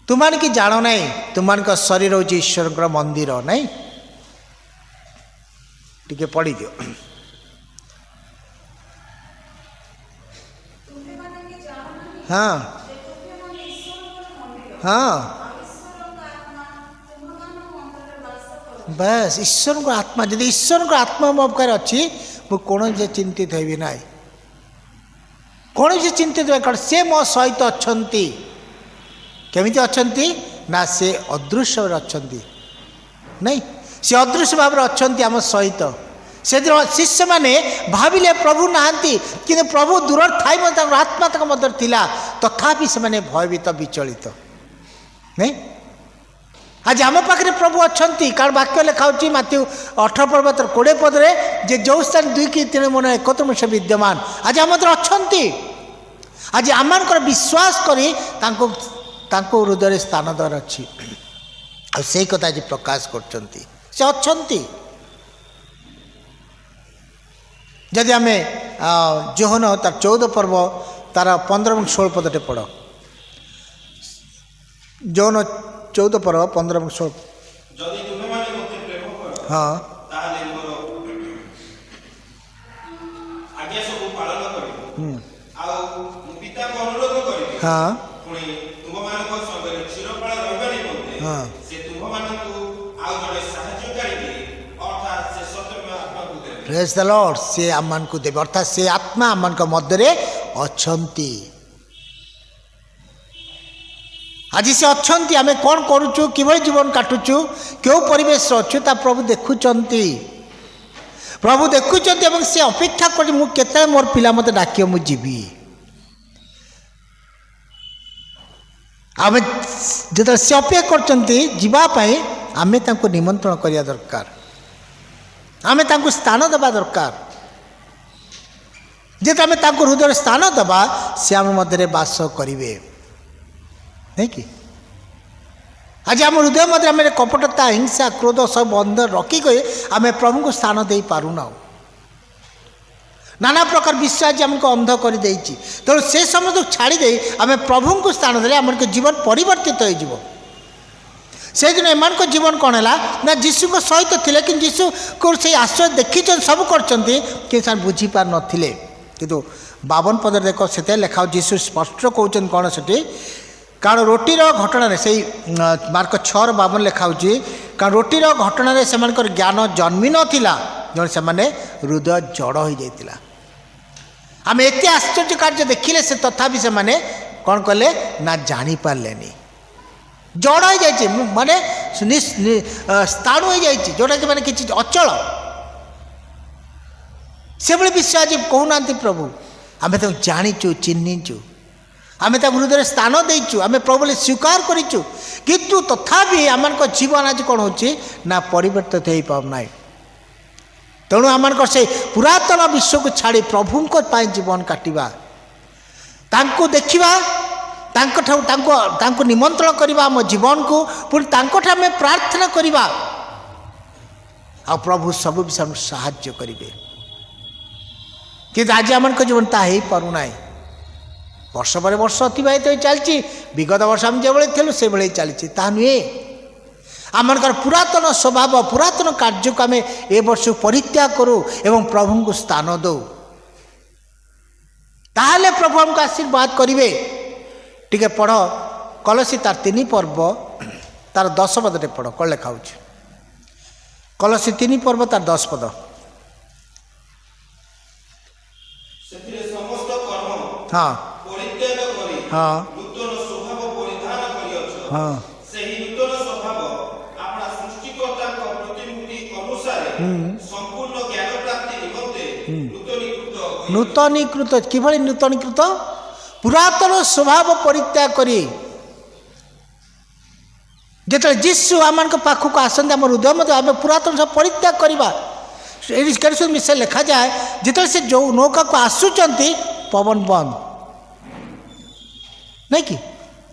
ତୁମମାନେ କି ଜାଣ ନାହିଁ ତୁମମାନଙ୍କ ଶରୀର ହେଉଛି ଈଶ୍ୱରଙ୍କର ମନ୍ଦିର। ନାହିଁ ଟିକେ ପଢ଼ିଦିଅ। ହଁ ହଁ ବାସ୍ ଈଶ୍ୱରଙ୍କ ଆତ୍ମା, ଯଦି ଈଶ୍ୱରଙ୍କ ଆତ୍ମା ମୋ ପାଖରେ ଅଛି, ମୁଁ କୌଣସି ଚିନ୍ତିତ ହେବି ନାହିଁ, କୌଣସି ଚିନ୍ତିତ ହେବି। କାରଣ ସେ ମୋ ସହିତ ଅଛନ୍ତି। କେମିତି ଅଛନ୍ତି ନା ସେ ଅଦୃଶ୍ୟ ଭାବରେ ଅଛନ୍ତି। ନାଇଁ, ସେ ଅଦୃଶ୍ୟ ଭାବରେ ଅଛନ୍ତି ଆମ ସହିତ। ସେଦିନ ଶିଷ୍ୟମାନେ ଭାବିଲେ ପ୍ରଭୁ ନାହାନ୍ତି, କିନ୍ତୁ ପ୍ରଭୁ ଦୂରରେ ଥାଇ ମଧ୍ୟ ତାଙ୍କର ଆତ୍ମା ତାଙ୍କ ମଧ୍ୟରେ ଥିଲା, ତଥାପି ସେମାନେ ଭୟଭୀତ ବିଚଳିତ। ନାଇଁ, ଆଜି ଆମ ପାଖରେ ପ୍ରଭୁ ଅଛନ୍ତି। କାରଣ ବାକ୍ୟ ଲେଖା ହେଉଛି ମାଥ୍ୟୁ 18 ପର୍ବ 20 ପଦରେ, ଯେ ଯେଉଁ ସ୍ଥାନ 2 କି 3 ମନ ଏକତ୍ର ସେ ବିଦ୍ୟମାନ। ଆଜି ଆମ ମଧ୍ୟରେ ଅଛନ୍ତି। ଆଜି ଆମମାନଙ୍କର ବିଶ୍ୱାସ କରି ତାଙ୍କୁ ହୃଦୟରେ ସ୍ଥାନ ଦେବାର ଅଛି। ଆଉ ସେଇ କଥା ଆଜି ପ୍ରକାଶ କରୁଛନ୍ତି, ସେ ଅଛନ୍ତି। ଯଦି ଆମେ ଯୋହନ ତାର 14 ପର୍ବ ତାର 15 ଏବଂ 16 ପଦଟେ ପଢ଼। ଯୋହନ 14 ପର୍ବ 15 ଏବଂ 16। ଯଦି ତୁମେମାନେ ମୋତେ ପ୍ରେମ କର, ହଁ, ତାହେଲେ ମୋର ଆଜ୍ଞା ସବୁ ପାଳନ କରିବ। ଆଉ ମୁଁ ପିତାଙ୍କୁ ଅନୁରୋଧ କରିବି, ହଁ, ପୁଣି ତୁମମାନଙ୍କ ସଙ୍ଗରେ ଚିରକାଳ ରହିବା ନିମନ୍ତେ ହଁ, ସେ ତୁମମାନଙ୍କୁ ଆଉ ଜଣେ ସାହାଯ୍ୟକାରୀ ଦେବେ, ଅର୍ଥାତ୍ ସେ ସତ୍ୟମୟ ଆତ୍ମାକୁ ଦେବେ। ପ୍ରେଜ୍ ଦ ଲର୍ଡ। ସେ ଆମମାନଙ୍କୁ ଦେବେ, ଅର୍ଥାତ୍ ସେ ଆତ୍ମା ଆମମାନଙ୍କ ମଧ୍ୟରେ ଅଛନ୍ତି। ଆଜି ସେ ଅଛନ୍ତି। ଆମେ କ'ଣ କରୁଛୁ, କିଭଳି ଜୀବନ କାଟୁଛୁ, କେଉଁ ପରିବେଶରେ ଅଛୁ, ତା ପ୍ରଭୁ ଦେଖୁଛନ୍ତି। ପ୍ରଭୁ ଦେଖୁଛନ୍ତି ଏବଂ ସେ ଅପେକ୍ଷା କରୁଛି, ମୁଁ କେତେବେଳେ ମୋର ପିଲା ମୋତେ ଡାକିବ, ମୁଁ ଯିବି। ଆମେ ଯେତେବେଳେ ସେ ଅପେକ୍ଷା କରୁଛନ୍ତି ଯିବା ପାଇଁ, ଆମେ ତାଙ୍କୁ ନିମନ୍ତ୍ରଣ କରିବା ଦରକାର, ଆମେ ତାଙ୍କୁ ସ୍ଥାନ ଦେବା ଦରକାର। ଯେତେବେଳେ ଆମେ ତାଙ୍କୁ ହୃଦୟରେ ସ୍ଥାନ ଦେବା, ସେ ଆମ ମଧ୍ୟରେ ବାସ କରିବେ। ନାଇଁ କି? ଆଜି ଆମ ହୃଦୟ ମଧ୍ୟରେ ଆମେ କପଟତା, ହିଂସା, କ୍ରୋଧ ସବୁ ବନ୍ଧ ରଖିକରି ଆମେ ପ୍ରଭୁଙ୍କୁ ସ୍ଥାନ ଦେଇପାରୁନାହୁଁ। ନାନା ପ୍ରକାର ବିଷୟ ଆଜି ଆମକୁ ଅନ୍ଧ କରିଦେଇଛି। ତେଣୁ ସେ ସମସ୍ତକୁ ଛାଡ଼ି ଦେଇ ଆମେ ପ୍ରଭୁଙ୍କୁ ସ୍ଥାନ ଦେଲେ ଆମର ଜୀବନ ପରିବର୍ତ୍ତିତ ହୋଇଯିବ। ସେଦିନ ଏମାନଙ୍କ ଜୀବନ କ'ଣ ହେଲା ନା, ଯୀଶୁଙ୍କ ସହିତ ଥିଲେ, କିନ୍ତୁ ଯୀଶୁଙ୍କୁ ସେଇ ଆଶ୍ରୟ ଦେଖିଛନ୍ତି, ସବୁ କରିଛନ୍ତି, କିନ୍ତୁ ସେମାନେ ବୁଝିପାରୁନଥିଲେ। କିନ୍ତୁ 52 ପଦରେ ଦେଖ, ସେତେବେଳେ ଲେଖା ହେଉଛି, ଯୀଶୁ ସ୍ପଷ୍ଟ କହୁଛନ୍ତି କ'ଣ ସେଠି, କାରଣ ରୋଟିର ଘଟଣାରେ, ସେଇ ମାର୍କ 6:52 ଲେଖା ହେଉଛି, କାରଣ ରୋଟିର ଘଟଣାରେ ସେମାନଙ୍କର ଜ୍ଞାନ ଜନ୍ମି ନଥିଲା, ଜଣେ ସେମାନେ ହୃଦୟ ଜଡ଼ ହୋଇଯାଇଥିଲା। ଆମେ ଏତେ ଆଶ୍ଚର୍ଯ୍ୟ କାର୍ଯ୍ୟ ଦେଖିଲେ, ସେ ତଥାପି ସେମାନେ କ'ଣ କଲେ ନା ଜାଣିପାରିଲେନି। ଜଡ଼ ହୋଇଯାଇଛି, ମାନେ ସ୍ଥାଣୁ ହୋଇଯାଇଛି, ଯେଉଁଟାକି ମାନେ କିଛି ଅଚଳ। ସେଭଳି ବିଷୟ ଆଜି କହୁନାହାନ୍ତି ପ୍ରଭୁ। ଆମେ ତାକୁ ଜାଣିଛୁ, ଚିହ୍ନିଛୁ, ଆମେ ତାକୁ ହୃଦୟରେ ସ୍ଥାନ ଦେଇଛୁ, ଆମେ ପ୍ରଭୁ ବୋଲି ସ୍ୱୀକାର କରିଛୁ, କିନ୍ତୁ ତଥାପି ଆମମାନଙ୍କ ଜୀବନ ଆଜି କ'ଣ ହେଉଛି ନା ପରିବର୍ତ୍ତିତ ହୋଇପାରୁନାହିଁ। ତେଣୁ ଆମମାନଙ୍କର ସେ ପୁରାତନ ବିଶ୍ୱକୁ ଛାଡ଼ି ପ୍ରଭୁଙ୍କ ପାଇଁ ଜୀବନ କାଟିବା, ତାଙ୍କୁ ଦେଖିବା, ତାଙ୍କଠାରୁ ତାଙ୍କୁ ନିମନ୍ତ୍ରଣ କରିବା ଆମ ଜୀବନକୁ, ପୁଣି ତାଙ୍କଠାରୁ ଆମେ ପ୍ରାର୍ଥନା କରିବା, ଆଉ ପ୍ରଭୁ ସବୁ ବିଷୟରେ ସାହାଯ୍ୟ କରିବେ। କିନ୍ତୁ ଆଜି ଆମମାନଙ୍କ ଜୀବନ ତାହା ହେଇପାରୁନାହିଁ। ବର୍ଷ ପରେ ବର୍ଷ ଅତିବାହିତ ହୋଇ ଚାଲିଛି। ବିଗତ ବର୍ଷ ଆମେ ଯେଭଳି ଥିଲୁ ସେଭଳି ଚାଲିଛି, ତାହା ନୁହେଁ। ଆମମାନଙ୍କର ପୁରାତନ ସ୍ୱଭାବ, ପୁରାତନ କାର୍ଯ୍ୟକୁ ଆମେ ଏ ବର୍ଷକୁ ପରିତ୍ୟାଗ କରୁ ଏବଂ ପ୍ରଭୁଙ୍କୁ ସ୍ଥାନ ଦେଉ, ତାହେଲେ ପ୍ରଭୁ ଆମକୁ ଆଶୀର୍ବାଦ କରିବେ। ଟିକେ ପଢ଼ କଲସି ତାର 3 ପର୍ବ ତାର 10 ପଦଟେ ପଢ଼ କ'ଣ ଲେଖା ହେଉଛି? କଲସି 3 ପର୍ବ ତାର 10 ପଦ। ସେଥିରେ ସମସ୍ତ କର୍ମ ହଁ ପରିତ୍ୟାଗ କରି ହଁ ନୂତନ ସ୍ୱଭାବ ପରିଧାନ କରିଅଛ। ହଁ ସେହି ନୂତନ ସ୍ୱଭାବ ଆପଣା ସୃଷ୍ଟିକର୍ତ୍ତାଙ୍କ ପ୍ରତିମୂର୍ତ୍ତି ଅନୁସାରେ ସମ୍ପୂର୍ଣ୍ଣ ଜ୍ଞାନ ପ୍ରାପ୍ତି ନିମନ୍ତେ ନୂତନୀକୃତ ହୋଇ ନୂତନୀକୃତ। କିଭଳି ନୂତନୀକୃତ? ପୁରାତନ ସ୍ୱଭାବ ପରିତ୍ୟାଗ କରି ଯେତେବେଳେ ଯୀଶୁ ଆମମାନଙ୍କ ପାଖକୁ ଆସନ୍ତି ଆମ ହୃଦୟ ମଧ୍ୟ ଆମେ ପୁରାତନ ସବୁ ପରିତ୍ୟାଗ କରିବା। ଏଠି କେତେ ସବୁ ବିଷୟ ଲେଖାଯାଏ ଯେତେବେଳେ ସେ ଯେଉଁ ନୌକାକୁ ଆସୁଛନ୍ତି ପବନ ବନ୍ଦ ନାଇଁ କି?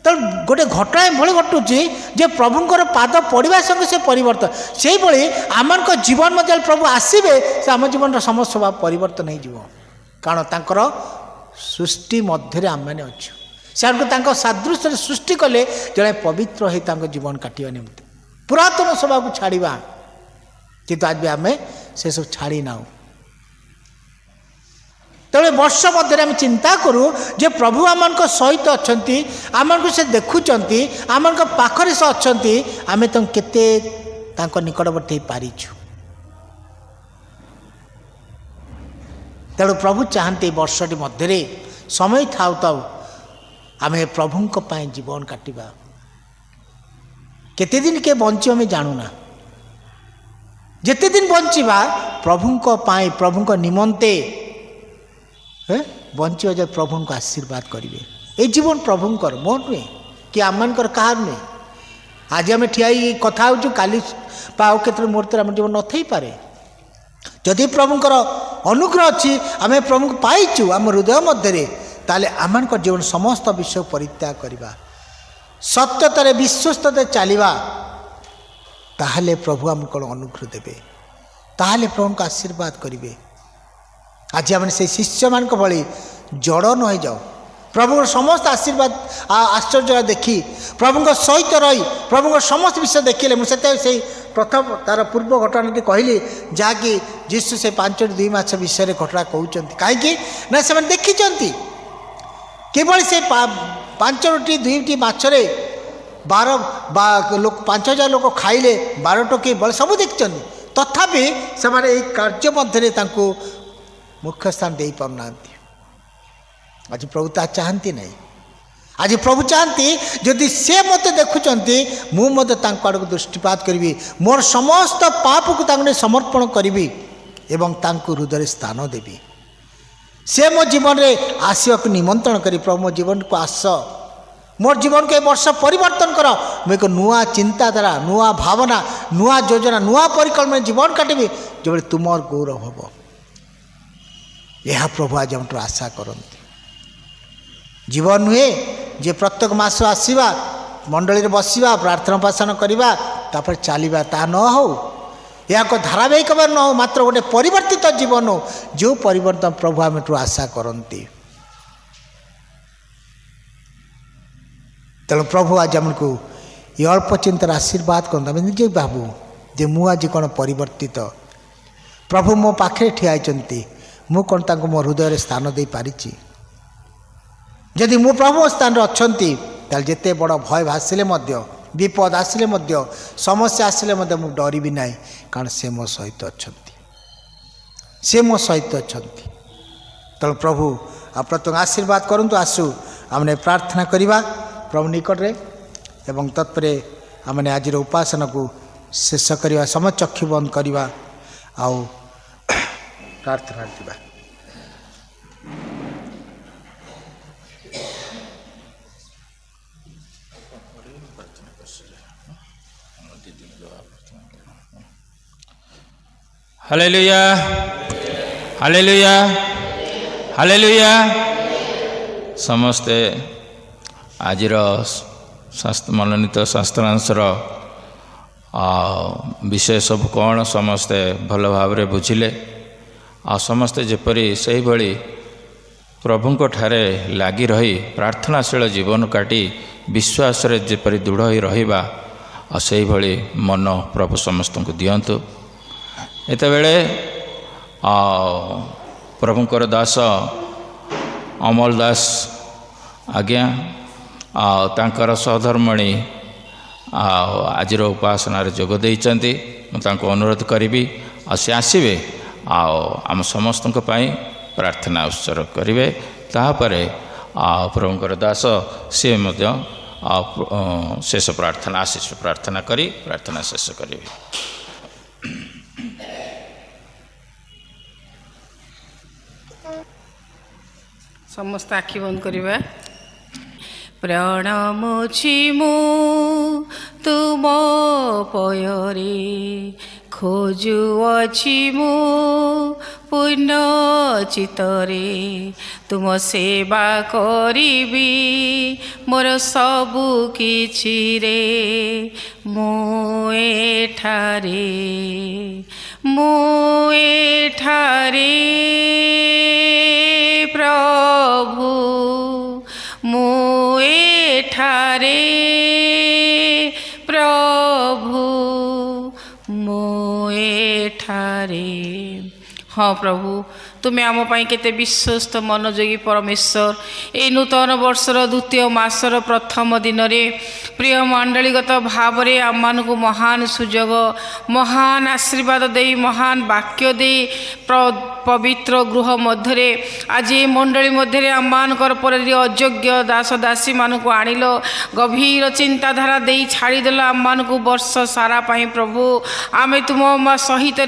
ତେଣୁ ଗୋଟେ ଘଟଣା ଏଭଳି ଘଟୁଛି ଯେ ପ୍ରଭୁଙ୍କର ପାଦ ପଡ଼ିବା ସଙ୍ଗେ ସେ ପରିବର୍ତ୍ତନ। ସେଇଭଳି ଆମମାନଙ୍କ ଜୀବନ ମଧ୍ୟ ପ୍ରଭୁ ଆସିବେ ସେ ଆମ ଜୀବନର ସମସ୍ତ ସ୍ୱଭାବ ପରିବର୍ତ୍ତନ ହେଇଯିବ। କାରଣ ତାଙ୍କର ସୃଷ୍ଟି ମଧ୍ୟରେ ଆମମାନେ ଅଛୁ। ସେମାନଙ୍କୁ ତାଙ୍କ ସାଦୃଶ୍ୟରେ ସୃଷ୍ଟି କଲେ ଜଣେ ପବିତ୍ର ହୋଇ ତାଙ୍କ ଜୀବନ କାଟିବା ନିମନ୍ତେ ପୁରାତନ ସ୍ୱଭାବକୁ ଛାଡ଼ିବା। କିନ୍ତୁ ଆଜି ଆମେ ସେସବୁ ଛାଡ଼ି ନାହୁଁ। ତେଣୁ ବର୍ଷ ମଧ୍ୟରେ ଆମେ ଚିନ୍ତା କରୁ ଯେ ପ୍ରଭୁ ଆମମାନଙ୍କ ସହିତ ଅଛନ୍ତି, ଆମମାନଙ୍କୁ ସେ ଦେଖୁଛନ୍ତି, ଆମମାନଙ୍କ ପାଖରେ ସେ ଅଛନ୍ତି, ଆମେ ତାଙ୍କୁ କେତେ ତାଙ୍କ ନିକଟବର୍ତ୍ତୀ ହେଇପାରିଛୁ। ତେଣୁ ପ୍ରଭୁ ଚାହାନ୍ତି ବର୍ଷଟି ମଧ୍ୟରେ ସମୟ ଥାଉ ଥାଉ ଆମେ ପ୍ରଭୁଙ୍କ ପାଇଁ ଜୀବନ କାଟିବା। କେତେ ଦିନ କିଏ ବଞ୍ଚିବ ଆମେ ଜାଣୁନା। ଯେତେ ଦିନ ବଞ୍ଚିବା ପ୍ରଭୁଙ୍କ ପାଇଁ ପ୍ରଭୁଙ୍କ ନିମନ୍ତେ ବଞ୍ଚିବା ଯେ ପ୍ରଭୁଙ୍କୁ ଆଶୀର୍ବାଦ କରିବେ। ଏଇ ଜୀବନ ପ୍ରଭୁଙ୍କର, ମୋର ନୁହେଁ କି ଆମମାନଙ୍କର କାହାର ନୁହେଁ। ଆଜି ଆମେ ଠିଆ ହେଇ କଥା ହେଉଛୁ, କାଲି ବା ଆଉ କେତେବେଳେ ମୁହୂର୍ତ୍ତରେ ଆମ ଜୀବନ ନଥାଇପାରେ। ଯଦି ପ୍ରଭୁଙ୍କର ଅନୁଗ୍ରହ ଅଛି, ଆମେ ପ୍ରଭୁଙ୍କୁ ପାଇଛୁ ଆମ ହୃଦୟ ମଧ୍ୟରେ, ତାହେଲେ ଆମମାନଙ୍କ ଜୀବନ ସମସ୍ତ ବିଷୟ ପରିତ୍ୟାଗ କରିବା, ସତ୍ୟତାରେ ବିଶ୍ୱସ୍ତରେ ଚାଲିବା। ତାହେଲେ ପ୍ରଭୁ ଆମକୁ କ'ଣ ଅନୁଗ୍ରହ ଦେବେ, ତାହେଲେ ପ୍ରଭୁଙ୍କୁ ଆଶୀର୍ବାଦ କରିବେ। ଆଜି ଆମେ ସେଇ ଶିଷ୍ୟମାନଙ୍କ ଭଳି ଜଡ଼ ନ ହେଇଯାଉ। ପ୍ରଭୁଙ୍କର ସମସ୍ତ ଆଶୀର୍ବାଦ ଆଶ୍ଚର୍ଯ୍ୟ ଦେଖି ପ୍ରଭୁଙ୍କ ସହିତ ରହି ପ୍ରଭୁଙ୍କ ସମସ୍ତ ବିଷୟ ଦେଖିଲେ। ମୁଁ ସେତେବେଳେ ସେଇ ପ୍ରଥମ ତାର ପୂର୍ବ ଘଟଣାଟି କହିଲି, ଯାହାକି ଯୀଶୁ ସେ 5-2 ମାସ ବିଷୟରେ ଘଟଣା କହୁଛନ୍ତି। କାହିଁକି ନା ସେମାନେ ଦେଖିଛନ୍ତି କିଭଳି ସେ 5 ରୁଟି 2ଟି ମାଛରେ 5,000 ଲୋକ ଖାଇଲେ, 12 ଟୋକେଇ ବଳେ ସବୁ ଦେଖିଛନ୍ତି। ତଥାପି ସେମାନେ ଏହି କାର୍ଯ୍ୟ ମଧ୍ୟରେ ତାଙ୍କୁ ମୁଖ୍ୟ ସ୍ଥାନ ଦେଇପାରୁନାହାନ୍ତି। ଆଜି ପ୍ରଭୁ ତାହା ଚାହାନ୍ତି ନାହିଁ। ଆଜି ପ୍ରଭୁ ଚାହାନ୍ତି ଯଦି ସେ ମୋତେ ଦେଖୁଛନ୍ତି, ମୁଁ ମଧ୍ୟ ତାଙ୍କ ଆଡ଼କୁ ଦୃଷ୍ଟିପାତ କରିବି, ମୋର ସମସ୍ତ ପାପକୁ ତାଙ୍କୁ ନେଇ ସମର୍ପଣ କରିବି ଏବଂ ତାଙ୍କୁ ହୃଦୟରେ ସ୍ଥାନ ଦେବି। ସେ ମୋ ଜୀବନରେ ଆସିବାକୁ ନିମନ୍ତ୍ରଣ କରି, ପ୍ରଭୁ ମୋ ଜୀବନକୁ ଆସ, ମୋର ଜୀବନକୁ ଏ ବର୍ଷ ପରିବର୍ତ୍ତନ କର, ମୁଁ ଏକ ନୂଆ ଚିନ୍ତାଧାରା, ନୂଆ ଭାବନା, ନୂଆ ଯୋଜନା, ନୂଆ ପରିକଳ୍ପନା ଜୀବନ କାଟିବି, ଯେଭଳି ତୁମର ଗୌରବ ହେବ। ଏହା ପ୍ରଭୁ ଆଜି ଆମଠୁ ଆଶା କରନ୍ତି। ଜୀବନ ନୁହେଁ ଯେ ପ୍ରତ୍ୟେକ ମାସ ଆସିବା, ମଣ୍ଡଳୀରେ ବସିବା, ପ୍ରାର୍ଥନା ଉପାସନା କରିବା, ତାପରେ ଚାଲିବା, ତାହା ନ ହେଉ। ଏହା ଏକ ଧାରାବାହିକ ଭାବେ ନ ହେଉ, ମାତ୍ର ଗୋଟେ ପରିବର୍ତ୍ତିତ ଜୀବନ ହେଉ, ଯେଉଁ ପରିବର୍ତ୍ତନ ପ୍ରଭୁ ଆମଠୁ ଆଶା କରନ୍ତି। ତେଣୁ ପ୍ରଭୁ ଆଜି ଆମକୁ ଏ ଅଳ୍ପ ଚିନ୍ତାର ଆଶୀର୍ବାଦ କରନ୍ତୁ। ଆମେ ନିଜେ ଭାବୁ ଯେ ମୁଁ ଆଜି କ'ଣ ପରିବର୍ତ୍ତିତ, ପ୍ରଭୁ ମୋ ପାଖରେ ଠିଆ ହେଇଛନ୍ତି, ମୁଁ କ'ଣ ତାଙ୍କୁ ମୋ ହୃଦୟରେ ସ୍ଥାନ ଦେଇପାରିଛି? ଯଦି ମୁଁ ପ୍ରଭୁ ସ୍ଥାନରେ ଅଛନ୍ତି, ତାହେଲେ ଯେତେ ବଡ଼ ଭୟ ଭାସିଲେ ମଧ୍ୟ, ବିପଦ ଆସିଲେ ମଧ୍ୟ, ସମସ୍ୟା ଆସିଲେ ମଧ୍ୟ ମୁଁ ଡରିବି ନାହିଁ, କାରଣ ସେ ମୋ ସହିତ ଅଛନ୍ତି, ସେ ମୋ ସହିତ ଅଛନ୍ତି। ତେଣୁ ପ୍ରଭୁ ଆଉ ପ୍ରତ୍ୟେକ ଆଶୀର୍ବାଦ କରନ୍ତୁ। ଆସୁ ଆମେ ପ୍ରାର୍ଥନା କରିବା ପ୍ରଭୁ ନିକଟରେ ଏବଂ ତତ୍ପରେ ଆମେ ଆଜିର ଉପାସନାକୁ ଶେଷ କରିବା। ସମସ୍ତ ଚକ୍ଷୁ ବନ୍ଦ କରିବା ଆଉ ପ୍ରାର୍ଥନା ଯିବା। Hallelujah, hallelujah, hallelujah. ସମସ୍ତେ ଆଜିର ମନୋନୀତ ଶାସ୍ତ୍ରାଂଶର ବିଷୟ ସବୁ କ'ଣ ସମସ୍ତେ ଭଲ ଭାବରେ ବୁଝିଲେ। ଆଉ ସମସ୍ତେ ଯେପରି ସେହିଭଳି ପ୍ରଭୁଙ୍କ ଠାରେ ଲାଗି ରହି ପ୍ରାର୍ଥନାଶୀଳ ଜୀବନ କାଟି ବିଶ୍ୱାସରେ ଯେପରି ଦୃଢ଼ ହୋଇ ରହିବା, ଆଉ ସେହିଭଳି ମନ ପ୍ରଭୁ ସମସ୍ତଙ୍କୁ ଦିଅନ୍ତୁ। ଏତେବେଳେ ପ୍ରଭୁଙ୍କର ଦାସ ଅମଲ ଦାସ ଆଜ୍ଞା तांकर सहधर्मणी आजिर उपासनार जोग देइचंती मु तांको अनुरोध करी से आसवे आम समस्त प्रार्थना उत्सर्ग करेंगे तापर प्रभुंकर दास सी शेष प्रार्थना आशीष प्रार्थना करी प्रार्थना शेष करेंगे। समस्त आखि बंद करवा। प्राणमुछि मु तुम पयरे खोजुअछि मु पुण्य चित्तरे तुम सेवा करिबी मोर सबु किछि रे मु एठारे प्रभु मु एठारे प्रभु मु एठारे। हाँ प्रभु तुम्हें आम केते विश्वस्त मनोयोगी परमेश्वर ए नूतन वर्षर द्वितीय मासर प्रथम दिन में प्रिय मंडलीगत भाव में आम मानक महान सुजोग महान आशीर्वाद दे महान वाक्य दे पवित्र गृह मध्य आज मंडली मध्य आम मानकर पर अयोग्य दास दासी मानक आणिल गभीर चिंताधारा दे छाड़ीदेल आम मानक वर्ष सारा पाई प्रभु आम तुम सहित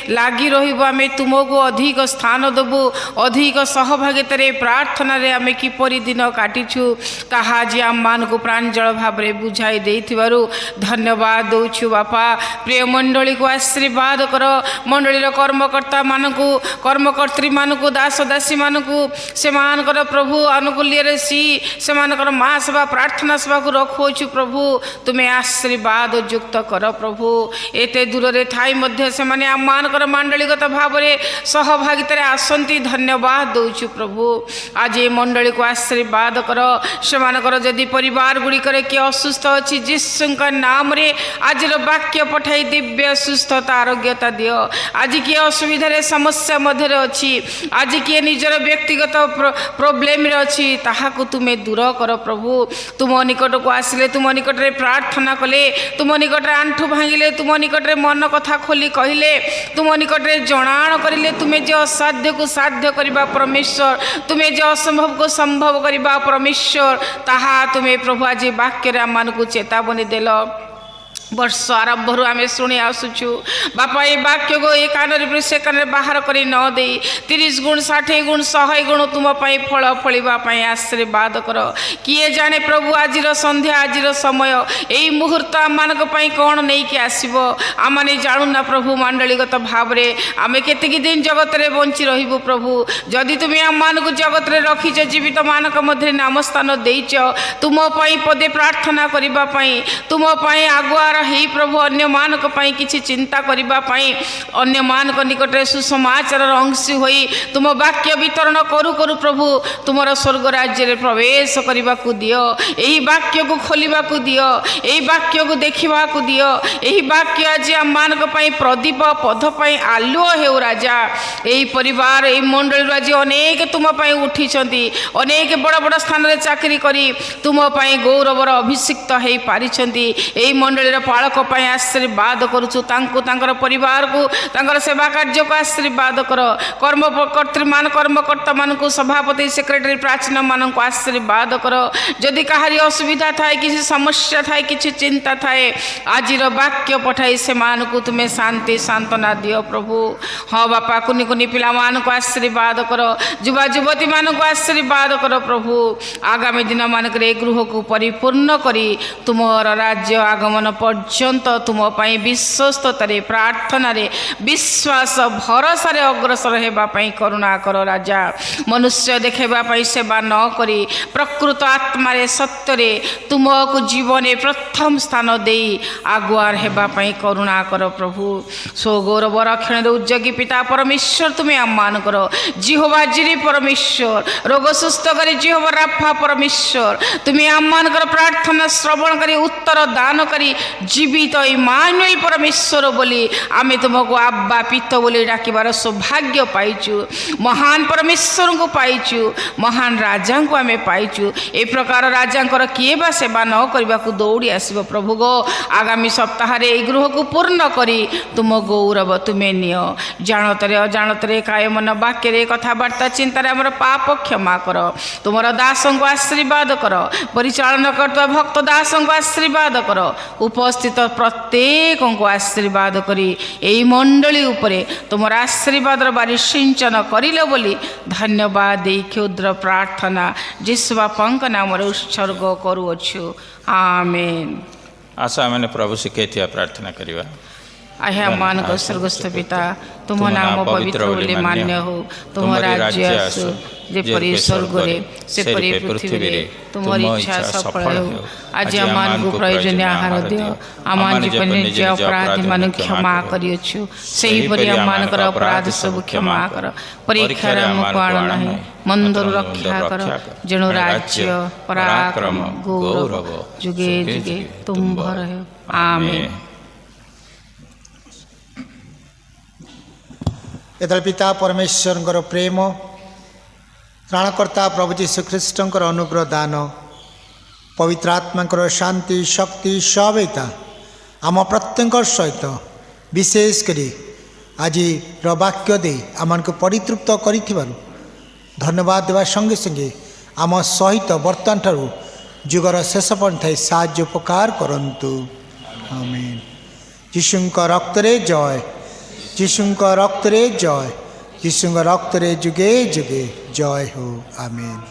लगी रम तुमको अधिक स्थान देबू अधिक सहभागितार प्रार्थना आम किपरि दिन काटिछु ताहा आज आम मान को प्रांजल भाव में बुझाई देथिबारु धन्यवाद दौछु बापा। प्रिय मंडली को आशीर्वाद कर मंडलीर कर्मकर्ता मानकु कर्मकर्त्री मानकु दास दासी मानकु से मानकर प्रभु अनुकूल्य से मानकर माँ सभा प्रार्थना सभा को रखुछु प्रभु तुम्हें आशीर्वाद युक्त कर प्रभु एते दूर रे थाई मध्य से माने आम मानकर मंडलीगत भाव में सहभागितार आसंती धन्यवाद दौछु प्रभु। आज ये मंडली को आशीर्वाद कर से जदि परिवार गुड़िकर किए असुस्थ अच्छी जीशु नाम रे आज वाक्य पठाई दिव्य सुस्थता आरोग्यता दियो। आज किए असुविधा समस्या मध्य अच्छी आज किए निजर व्यक्तिगत प्रोब्लेम अच्छी ताहाकु तुम्हें दूर कर प्रभु तुम निकट को आसिले तुम निकट रे प्रार्थना कले तुम निकट आंठु भांगिले तुम निकट रे मन कथा खोली कहले तुम निकट रे जणाण करिले तुम्हें जो असाध्य को साध्य करबा परमेश्वर तुम्हें जो असंभव को संभव करबा परमेश्वर ताहा तुम्हें प्रभु आज वाक्य आम को चेतावनी देल वर्ष आरंभ आम शुणी आसुचु बापा ये वाक्य को ये कान से कान बाहर कर न दे 30 गुण 60 गुण 100 गुण तुम फल फलिबा आशीर्वाद कर किए जाने प्रभु आज संध्या आज समय यही मुहूर्त आम मान कौन नहीं कि आसब आम जाणुना प्रभु मंडलीगत भाव में आम केतिकी दिन जगत में बंची रही प्रभु जदि तुम्हें आम मान जगत में रखीच जीवित मानक मध्य नाम स्थान देच तुम पदे प्रार्थना करने तुम आगुआ ही प्रभु अन्य मानक पई किछि चिंता करिबा पई अन्य मानक निकट सुसमाचार अंशी होई तुम वाक्य वितरण करू करू प्रभु तुमर स्वर्ग राज्य रे प्रवेश करबा को दियो एही वाक्य को खोलिबा को दियो एही वाक्य को देखिबा को दियो एही वाक्य आज हम मानक पई प्रदीप पथ पई आलुओ हेउ राजा एही परिवार एही मंडल आज अनेक तुम पई उठी छंती अनेक बड़ बड़ स्थान रे चाकरी करी तुम पई गौरवर अभिषिक्त हेई पारि छंती एही मंडल रे पालक पई आशीर्वाद करूछु तांको तांकर परिवार को तांकर सेवा कार्य को आशीर्वाद कर कर्मकर्त्री मान कर्मकर्ता मान को सभापति सेक्रेटरी प्राचीन मान को आशीर्वाद कर जदि कहारी असुविधा थाए किसी समस्या थाए किसी चिंता थाए आज वाक्य पठाई से मान को तुम्हें शांति सांत्वना दियो प्रभु। हाँ बापा कुनी कुनी पिला मान को आशीर्वाद कर युवा युवती मान को आशीर्वाद कर प्रभु आगामी दिन मानक गृह को परिपूर्ण करी तुमर राज्य आगमन पर्यंत तुम पाई विश्वस्ततार प्रार्थना विश्वास भरोसा अग्रसर होगापी करुणा कर राजा मनुष्य देखापी सेवा न करी प्रकृत आत्मा सत्य तुमको जीवन प्रथम स्थान दे आगुआर होगापी करुणा कर प्रभु। सो गौरव रक्षण उद्योगी पिता परमेश्वर तुम्हें आह्वान कर जिहोवा जिरी परमेश्वर रोग सुस्थ करी जिहोवा राफा परमेश्वर तुम्हें आह्वान कर प्रार्थना श्रवण करी उत्तर दान करी জীবিত ইমানুয়েল পরমেশ্বর বলি আমি তোমাকে আব্বা পিত বলি ডাকিবার সৌভাগ্য পাইছু। মহান পরমেশ্বরଙ୍କୁ পাইছু, মহান রাজাଙ୍କୁ ଆମେ ପାଇଛୁ। ଏ ପ୍ରକାର ରାଜାଙ୍କର କିଏ ବା ସେବା ନ କରିବାକୁ ଦୌଡ଼ି ଆସିବ। ପ୍ରଭୁ ଗୋ ଆଗାମୀ ସପ୍ତାହରେ ଏହି ଗୃହକୁ ପୂର୍ଣ୍ଣ କରି ତୁମ ଗୌରବ ତୁମେ ନିଅ। ଜାଣତରେ ଅଜାଣତରେ କାୟ ମନ ବାକ୍ୟରେ କଥାବାର୍ତ୍ତା ଚିନ୍ତାରେ ଆମର ପାପ କ୍ଷମା କର। ତୁମର ଦାସଙ୍କୁ ଆଶୀର୍ବାଦ କର, ପରିଚାଳନା କରୁଥିବା ଭକ୍ତ ଦାସଙ୍କୁ ଆଶୀର୍ବାଦ କର। ଉପସ୍ଥିତ ପ୍ରତ୍ୟେକଙ୍କୁ ଆଶୀର୍ବାଦ କରି ଏହି ମଣ୍ଡଳୀ ଉପରେ ତୁମର ଆଶୀର୍ବାଦର ବାରି ସିଞ୍ଚନ କରିଲ ବୋଲି ଧନ୍ୟବାଦ ଦେଇ କ୍ଷୁଦ୍ର ପ୍ରାର୍ଥନା ଯୀଶୁ ବାପାଙ୍କ ନାମରେ ଉତ୍ସର୍ଗ କରୁଅଛୁ। ଆମେନ୍। ଆଶା ଆମେ ପ୍ରଭୁ ଶିଖାଇଥିବା ପ୍ରାର୍ଥନା କରିବା। ଆହ୍ୟା ମାନଙ୍କ ସ୍ୱର୍ଗସ୍ଥ ପିତା, ତୁମ ନାମ ପବିତ୍ର ବୋଲି ମାନ୍ୟ ହଉ। ତୁମ ରାଜ୍ୟ ଆସୁ, ଯେପରି ସ୍ୱର୍ଗରେ ସେପରି ପୃଥିବୀରେ ତୁମର ଇଚ୍ଛା ସଫଳ ହେଉ। ଆଜି ଆମମାନଙ୍କୁ ପ୍ରୟୋଜନୀୟ ଆହାର ଦିଅ। ଆମ ଜୀବନରେ ଯେ ଅପରାଧୀମାନଙ୍କୁ କ୍ଷମା କରିଅଛୁ, ସେହିପରି ଆମମାନଙ୍କର ଅପରାଧ ସବୁ କ୍ଷମା କର। ପରୀକ୍ଷାରେ ଆମକୁ ଆଣ ନାହିଁ, ମନ୍ଦରୁ ରକ୍ଷା କର। ଯେଣୁ ରାଜ୍ୟ, ପରାକ୍ରମ, ଗୌରବ ଯୁଗେ ଯୁଗେ ତୁମ୍ଭର ହେଉ। ଆମେନ୍। ଯେତେବେଳେ ପିତା ପରମେଶ୍ୱରଙ୍କର ପ୍ରେମ, ତ୍ରାଣକର୍ତ୍ତା ପ୍ରଭୁ ଯୀଶୁଖ୍ରୀଷ୍ଟଙ୍କର ଅନୁଗ୍ରହ ଦାନ, ପବିତ୍ର ଆତ୍ମାଙ୍କର ଶାନ୍ତି ଶକ୍ତି ସହାୟତା ଆମ ପ୍ରତ୍ୟେକଙ୍କ ସହିତ ବିଶେଷ କରି ଆଜିର ବାକ୍ୟ ଦେଇ ଆମମାନଙ୍କୁ ପରିତୃପ୍ତ କରିଥିବାରୁ ଧନ୍ୟବାଦ ଦେବା ସଙ୍ଗେ ସଙ୍ଗେ ଆମ ସହିତ ବର୍ତ୍ତମାନ ଠାରୁ ଯୁଗର ଶେଷ ପର୍ଯ୍ୟନ୍ତ ସାହାଯ୍ୟ ଉପକାର କରନ୍ତୁ। ଆମେନ୍। ଯୀଶୁଙ୍କ ରକ୍ତରେ ଜୟ, ଯୀଶୁଙ୍କ ରକ୍ତରେ ଜୟ, ଯୀଶୁଙ୍କ ରକ୍ତରେ ଯୁଗେ ଯୁଗେ ଜୟ ହଉ। ଆମେନ୍।